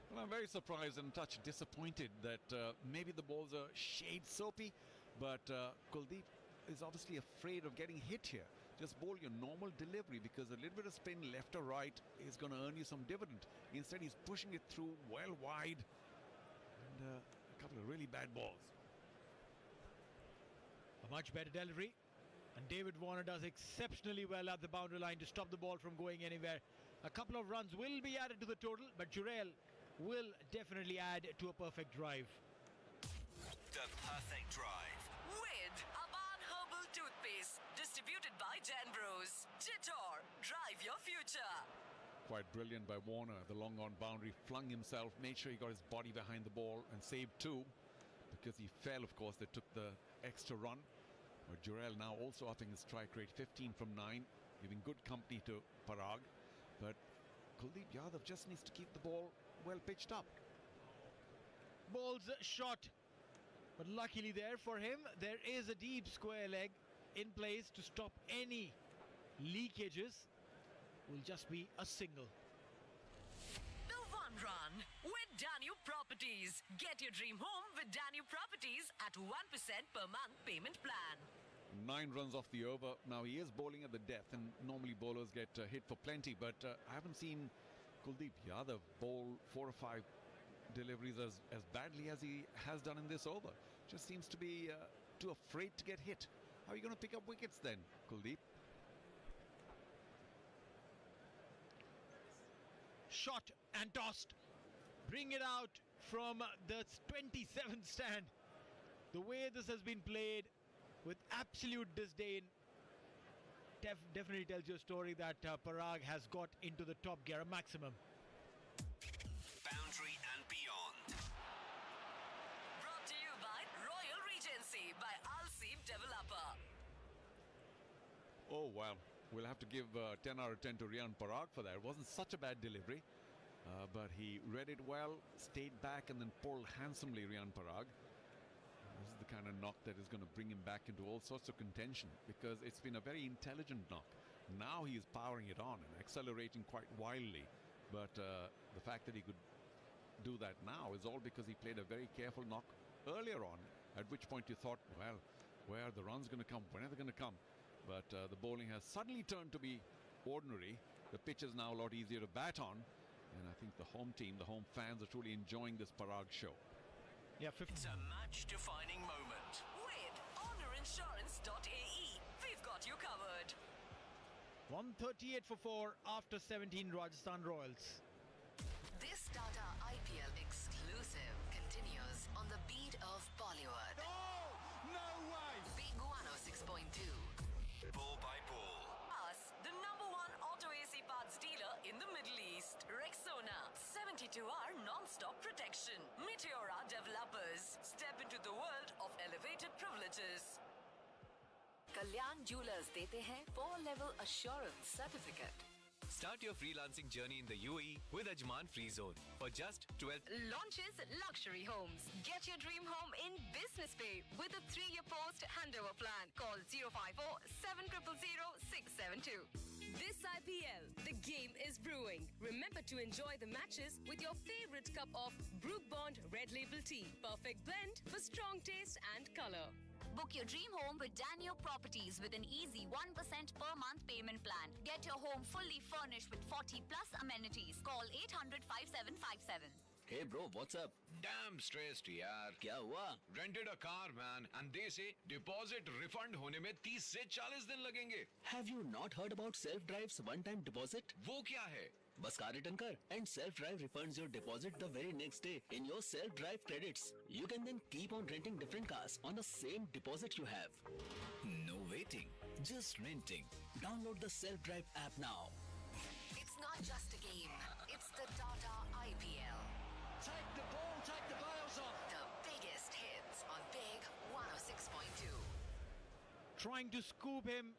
Well, I'm very surprised and a touch disappointed that maybe the balls are shade soapy, but Kuldeep is obviously afraid of getting hit here. Just bowl your normal delivery because a little bit of spin left or right is going to earn you some dividend. Instead, he's pushing it through well wide, and a couple of really bad balls. A much better delivery, and David Warner does exceptionally well at the boundary line to stop the ball from going anywhere. A couple of runs will be added to the total, but Jurel will definitely add to a perfect drive. The perfect drive. With Aban Herbal Toothpaste, distributed by Gen Bros. Jitor, drive your future. Quite brilliant by Warner. The long on boundary, flung himself, made sure he got his body behind the ball and saved two. Because he fell, of course, they took the extra run. But Jurel now also upping his strike rate, 15 from 9, giving good company to Parag. But Kuldeep Yadav just needs to keep the ball well pitched up. Ball's shot, but luckily there for him, there is a deep square leg in place to stop any leakages. Will just be a single. The one run with Danu Properties. Get your dream home with Danu Properties at 1% per month payment plan. 9 runs off the over. Now he is bowling at the death, and normally bowlers get hit for plenty, but I haven't seen Kuldeep Yadav bowl 4 or 5 deliveries as badly as he has done in this over. Just seems to be too afraid to get hit. How are you going to pick up wickets then, Kuldeep? Shot and tossed. Bring it out from the 27th stand. The way this has been played with absolute disdain definitely tells you a story that Parag has got into the top gear, a maximum. Boundary and beyond. Brought to you by Royal Regency by Al-Seem Developer. Oh, wow. We'll have to give 10 out of 10 to Riyan Parag for that. It wasn't such a bad delivery, but he read it well, stayed back, and then pulled handsomely, Riyan Parag. This is the kind of knock that is going to bring him back into all sorts of contention, because it's been a very intelligent knock. Now he is powering it on and accelerating quite wildly. But the fact that he could do that now is all because he played a very careful knock earlier on, at which point you thought, well, where are the runs going to come? When are they going to come? But the bowling has suddenly turned to be ordinary. The pitch is now a lot easier to bat on, and I think the home team, the home fans are truly enjoying this Parag show. Yeah, It's a match-defining moment. With honourinsurance.ae, we've got you covered. 138 for 4 after 17 Rajasthan Royals. This Tata IPL exclusive continues on the beat of Bollywood. Oh, no way! Big 106.2. Ball by ball. Us, the #1 auto AC parts dealer in the Middle East. Rexona, 72-hour non-stop protection. Meteora Developers. Step into the world of elevated privileges. Kalyan Jewelers देते हैं 4-level assurance certificate. Start your freelancing journey in the UAE with Ajman Free Zone for just 12. Launches luxury homes. Get your dream home in business pay with a 3-year post handover plan. Call 054 700 672. This IPL, the game is brewing. Remember to enjoy the matches with your favorite cup of Brook Bond Red Label Tea. Perfect blend for strong taste and color. Book your dream home with Daniel Properties with an easy 1% per month payment plan. Get your home fully furnished with 40 plus amenities. Call 800-5757. Hey bro, what's up? Damn stressed यार. क्या हुआ? Rented a car man and they say deposit refund होने में 30 से 40 दिन लगेंगे. Have you not heard about self-drive's one-time deposit? वो क्या है? बस कार रिटर्न कर and self-drive refunds your deposit the very next day in your self-drive credits. You can then keep on renting different cars on the same deposit you have. No waiting, just renting. Download the self-drive app now. It's not just a game, it's the Tata IPL. Take the ball, take the bails off. The biggest hits on Big 106.2. Trying to scoop him.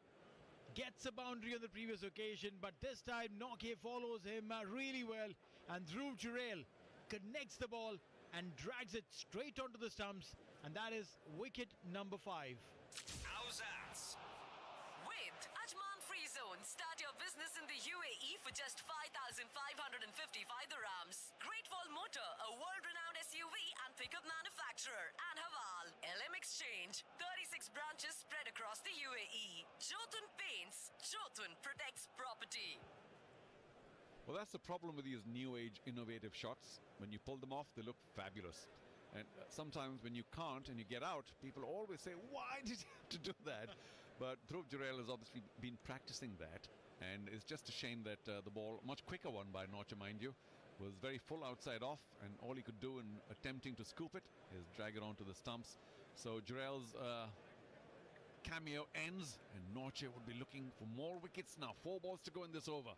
Gets a boundary on the previous occasion, but this time Nokia follows him really well, and Dhruv Jurel connects the ball and drags it straight onto the stumps, and that is wicket number 5. How's that? With Ajman Free Zone, start your business in the UAE for just 5,555 dirhams. Great Wall Motor, a world-renowned SUV and pickup manufacturer, and Hawal, LM Exchange, 36 branches spread across the UAE. Jotun Paints, Jotun protects property. Well, that's the problem with these new age innovative shots. When you pull them off, they look fabulous. And sometimes when you can't and you get out, people always say, why did you have to do that? But Dhruv Jurel has obviously been practicing that. And it's just a shame that the ball, much quicker one by Notcher, mind you, was very full outside off. And all he could do in attempting to scoop it is drag it onto the stumps. So Jurel's cameo ends, and Norche would be looking for more wickets now. 4 balls to go in this over.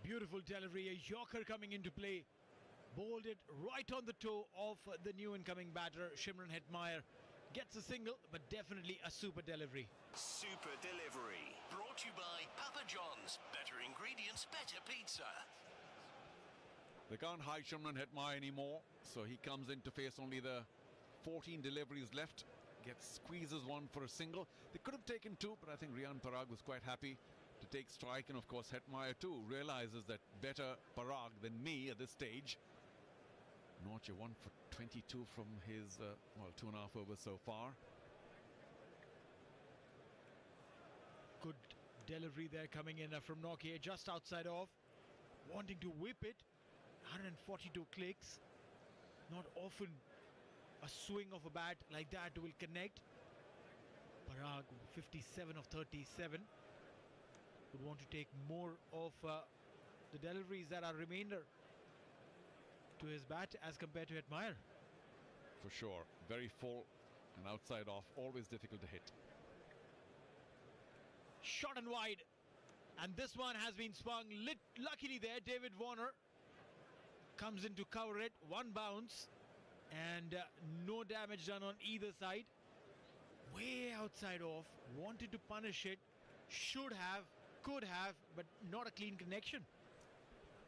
Beautiful delivery, a Yorker coming into play. Bowled it right on the toe of the new incoming batter, Shimron Hetmyer. Gets a single, but definitely a super delivery. Super delivery. Brought to you by Papa John's. Better ingredients, better pizza. They can't hide Shimron Hetmyer anymore, so he comes in to face only the 14 deliveries left. Squeezes one for a single. They could have taken 2, but I think Riyan Parag was quite happy to take strike, and of course Hetmyer too realizes that better Parag than me at this stage. Norche 1 for 22 from his 2.5 overs so far. Good delivery there coming in from Norche, just outside off, wanting to whip it. 142 clicks. Not often a swing of a bat like that will connect. Parag 57 of 37. Would want to take more of the deliveries that are remainder to his bat as compared to Hetmyer. For sure. Very full and outside off. Always difficult to hit. Shot and wide. And this one has been swung. Luckily there, David Warner comes in to cover it. 1 bounce. And no damage done on either side. Way outside off. Wanted to punish it. Should have. Could have. But not a clean connection.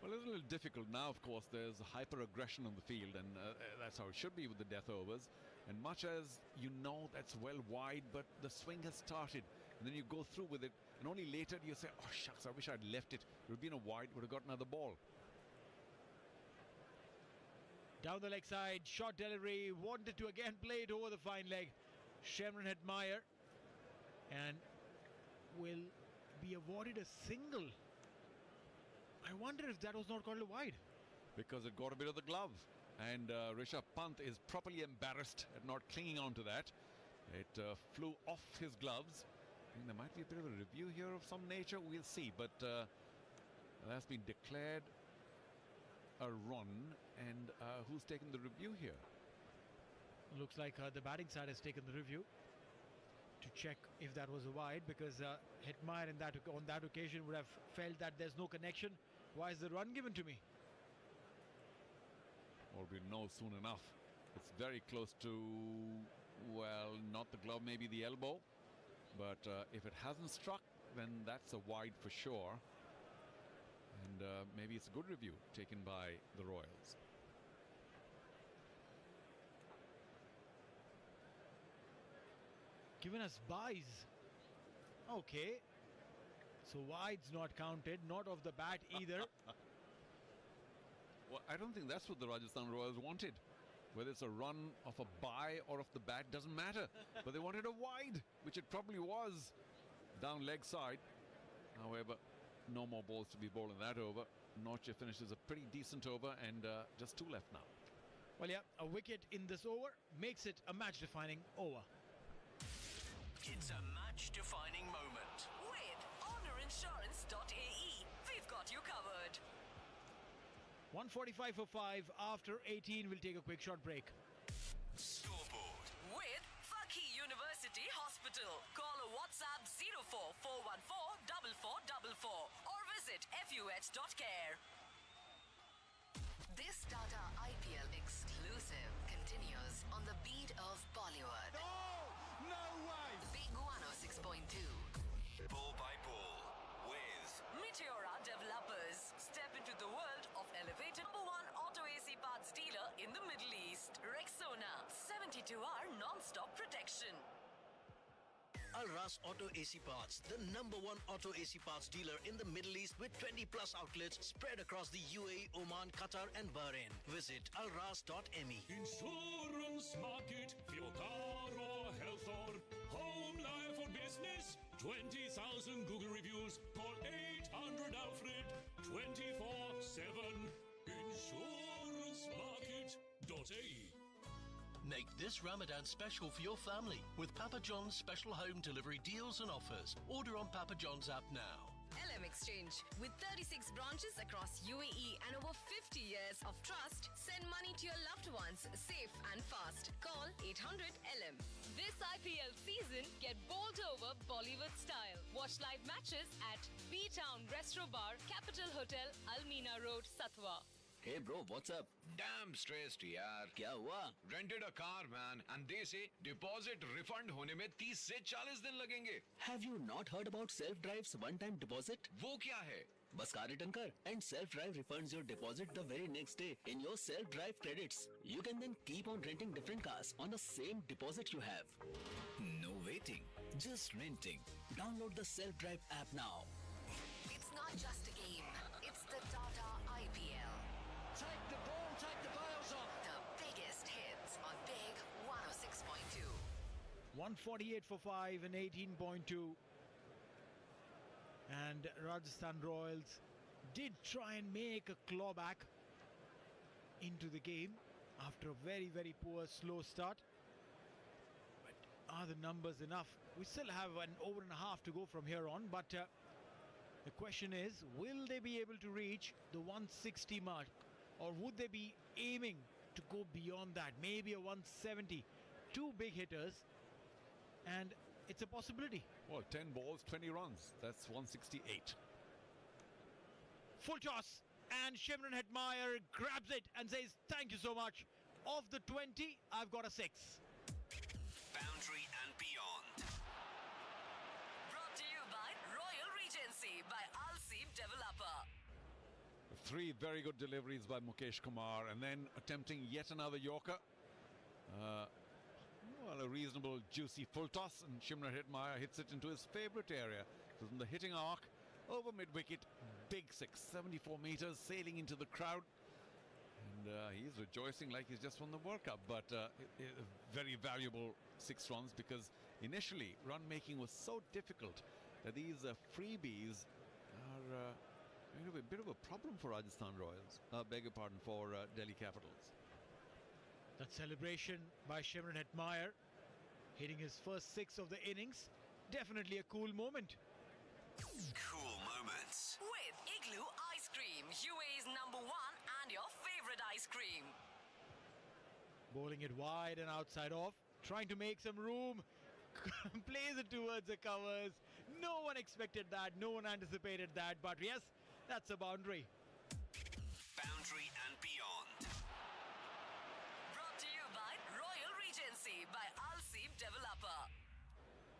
Well, it's a little difficult now, of course. There's hyper-aggression on the field, and that's how it should be with the death overs. And much as you know that's well wide, but the swing has started, and then you go through with it, and only later do you say, oh shucks, I wish I'd left it. It would have been a wide, would have got another ball. Down the leg side, short delivery, wanted to again play it over the fine leg. Shimron Hetmyer, and will be awarded a single. I wonder if that was not called a wide. Because it got a bit of the glove. And Rishabh Pant is properly embarrassed at not clinging on to that. It flew off his gloves. I think there might be a bit of a review here of some nature. We'll see. But that's been declared a run. And who's taken the review here? Looks like the batting side has taken the review to check if that was a wide, because Hetmyer on that occasion would have felt that there's no connection. Why is the run given to me? Or we'll know soon enough. It's very close to, well, not the glove, maybe the elbow. But if it hasn't struck, then that's a wide for sure. And maybe it's a good review taken by the Royals. Given us buys. Okay. So wide's not counted, not of the bat either. Well, I don't think that's what the Rajasthan Royals wanted. Whether it's a run of a bye or of the bat doesn't matter. But they wanted a wide, which it probably was, down leg side. However, no more balls to be bowled in that over. Norche finishes a pretty decent over, and just 2 left now. Well, yeah, a wicket in this over makes it a match-defining over. It's a match-defining moment. With honourinsurance.ae, we've got you covered. 145 for 5 after 18. We'll take a quick short break. Scoreboard. With Fakhi University Hospital. Call or WhatsApp 04414 4444 or visit fuh.care. This Tata IPL exclusive continues on the beat of Bollywood. No way! Big 106.2. Ball by ball with Meteora Developers. Step into the world of elevated #1 auto AC parts dealer in the Middle East. Rexona, 72-hour non-stop protection. Al Ras Auto AC Parts, the #1 auto AC parts dealer in the Middle East with 20 plus outlets spread across the UAE, Oman, Qatar and Bahrain. Visit alras.me. Insurance market for your car or health or home life or business. 20,000 Google reviews. Call 800 Alfred 24/7. Insurancemarket.ae. Make this Ramadan special for your family with Papa John's special home delivery deals and offers. Order on Papa John's app now. LM Exchange. With 36 branches across UAE and over 50 years of trust, send money meet your loved ones safe and fast. Call 800-LM. This IPL season, get bowled over Bollywood style. Watch live matches at B-Town Restro Bar, Capital Hotel, Almina Road, Satwa. Hey bro, what's up? Damn stressed यार. क्या हुआ? Rented a car man and they say deposit refund होने में 30 से 40 दिन लगेंगे. Have you not heard about self-drive's one-time deposit? वो क्या है? बस कार रिटर्न कर and self-drive refunds your deposit the very next day in your self-drive credits. You can then keep on renting different cars on the same deposit you have. No waiting, just renting. Download the self-drive app now. It's not just a game, it's the Tata IPL. Take the ball, take the bails off. The biggest hits on Big 106.2. 148 for 5 and 18.2. And Rajasthan Royals did try and make a clawback into the game after a very, very poor slow start. But are the numbers enough? We still have an over and a half to go from here on, but the question is, will they be able to reach the 160 mark, or would they be aiming to go beyond that? Maybe a 170. Two big hitters, and it's a possibility. Well, 10 balls, 20 runs. That's 168. Full toss, and Shimron Hetmyer grabs it and says, thank you so much. Of the 20, I've got a 6. Boundary and beyond. Brought to you by Royal Regency by Al-Seem Developer. 3 very good deliveries by Mukesh Kumar, and then attempting yet another Yorker. Well, a reasonable, juicy full toss, and Shimron Hetmyer hits it into his favourite area. It was in the hitting arc, over mid-wicket, big 6, 74 metres, sailing into the crowd. And he's rejoicing like he's just won the World Cup, but very valuable 6 runs, because initially run-making was so difficult that these freebies are a bit of a problem for Rajasthan Royals. Beg your pardon, for Delhi Capitals. That celebration by Shimron Hetmyer, hitting his first 6 of the innings. Definitely a cool moment. Cool moments. With Igloo Ice Cream, UAE's #1 and your favorite ice cream. Bowling it wide and outside off, trying to make some room. Plays it towards the covers. No one expected that, no one anticipated that, but yes, that's a boundary. Boundary and beyond. Brought to you by Royal Regency by Al-Seem Developer.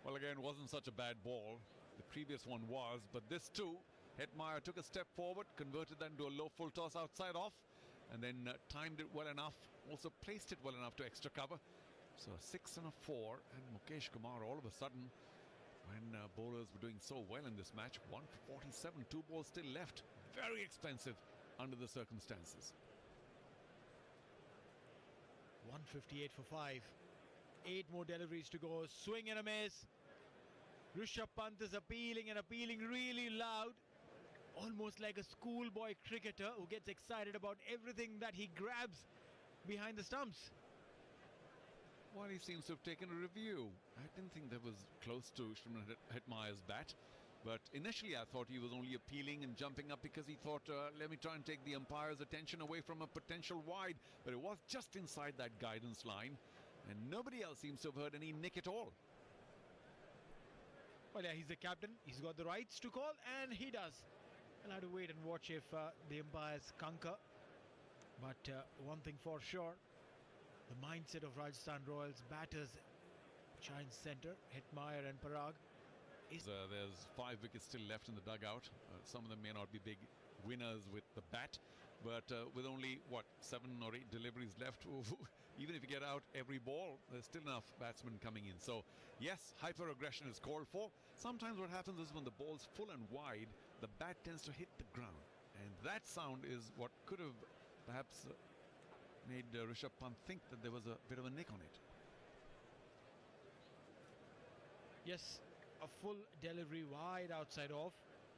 Well, again, wasn't such a bad ball. The previous one was, but this too, Hetmyer took a step forward, converted that into a low full toss outside off, and then timed it well enough, also placed it well enough to extra cover. So a 6 and a 4, and Mukesh Kumar all of a sudden, when bowlers were doing so well in this match, 147, 2 balls still left. Very expensive under the circumstances. 158 for 5. 8 more deliveries to go. Swing and a miss. Rishabh Pant is appealing and appealing really loud. Almost like a schoolboy cricketer who gets excited about everything that he grabs behind the stumps. Well, he seems to have taken a review. I didn't think that was close to Shimron Hetmyer's bat. But initially I thought he was only appealing and jumping up because he thought, let me try and take the umpire's attention away from a potential wide. But it was just inside that guidance line. And nobody else seems to have heard any nick at all. Well, yeah, he's the captain. He's got the rights to call, and he does. We'll have to wait and watch if the umpires concur. But one thing for sure, the mindset of Rajasthan Royals batters, giant centre, Hetmyer and Parag. There's 5 wickets still left in the dugout. Some of them may not be big winners with the bat, but with only, 7 or 8 deliveries left, even if you get out every ball, there's still enough batsmen coming in. So, yes, hyper-aggression is called for. Sometimes what happens is when the ball's full and wide, the bat tends to hit the ground. And that sound is what could have perhaps made Rishabh Pant think that there was a bit of a nick on it. Yes, a full delivery wide outside off,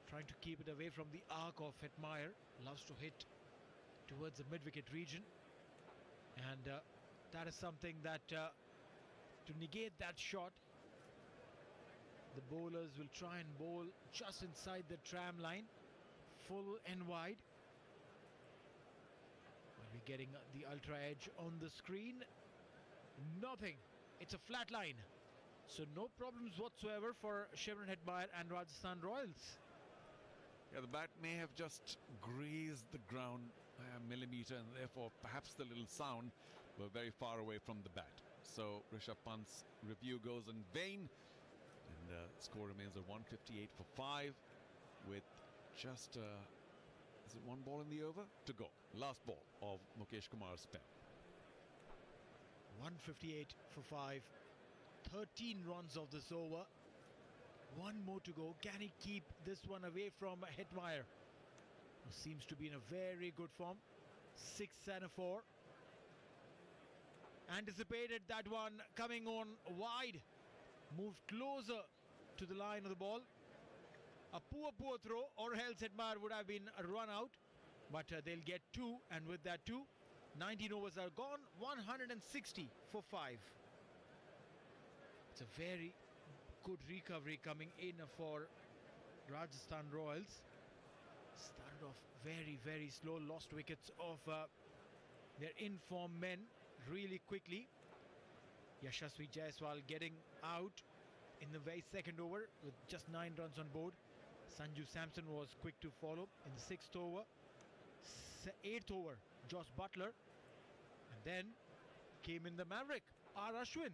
trying to keep it away from the arc of Hetmyer. Loves to hit towards the mid-wicket region, and that is something that to negate that shot, the bowlers will try and bowl just inside the tram line, full and wide. But we getting the ultra edge on the screen. Nothing. It's a flat line. So no problems whatsoever for Shimron, Hetmyer and Rajasthan Royals. Yeah, the bat may have just grazed the ground by a millimeter, and therefore perhaps the little sound were very far away from the bat. So Rishabh Pant's review goes in vain, and score remains at 158 for 5 with just is it one ball in the over to go. Last ball of Mukesh Kumar's spell. 158 for 5. 13 runs of this over. One more to go. Can he keep this one away from Hetmyer, who seems to be in a very good form? 6 and a 4. Anticipated that one coming on wide. Moved closer to the line of the ball. A poor throw, or else Hetmyer would have been run out. But they'll get 2, and with that 2, 19 overs are gone. 160 for 5. It's a very good recovery coming in for Rajasthan Royals. Started off very slow, lost wickets of their in-form men really quickly. Yashasvi Jaiswal getting out in the very second over with just 9 runs on board. Sanju Samson was quick to follow in the 6th over. 8th over, Josh Buttler. And then came in the Maverick, Ashwin.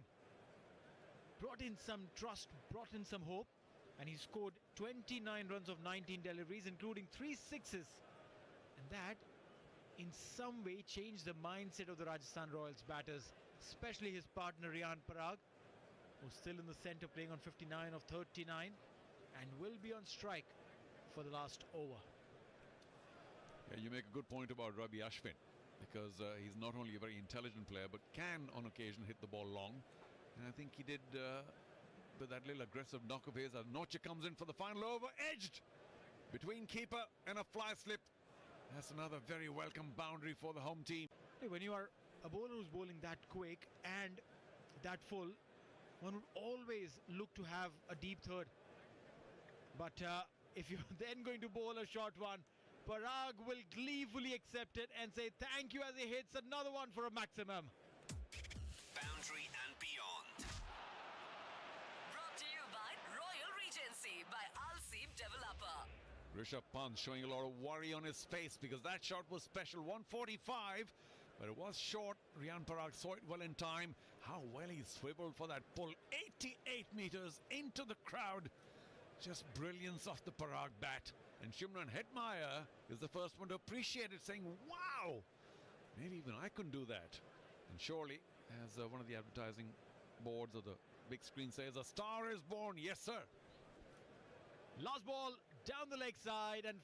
Brought in some trust, brought in some hope, and he scored 29 runs of 19 deliveries, including 3 sixes. And that, in some way, changed the mindset of the Rajasthan Royals batters, especially his partner Riyan Parag, who's still in the centre playing on 59 of 39 and will be on strike for the last over. Yeah, you make a good point about Ravi Ashwin, because he's not only a very intelligent player, but can on occasion hit the ball long. And I think he did with that little aggressive knock of his. Noche comes in for the final over, edged between keeper and a fly slip. That's another very welcome boundary for the home team. When you are a bowler who's bowling that quick and that full, one would always look to have a deep third. But if you're then going to bowl a short one, Parag will gleefully accept it and say thank you as he hits another one for a maximum. Boundary and beyond. Brought to you by Royal Regency by Al-Seeb Developer. Rishabh Pant showing a lot of worry on his face because that shot was special. 145, but it was short. Riyan Parag saw it well in time. How well he swiveled for that pull. 88 meters into the crowd. Just brilliance of the Parag bat. And Shimron Hetmyer is the first one to appreciate it, saying, wow, maybe even I couldn't do that. And surely, as one of the advertising boards of the big screen says, a star is born. Yes, sir. Last ball down the leg side and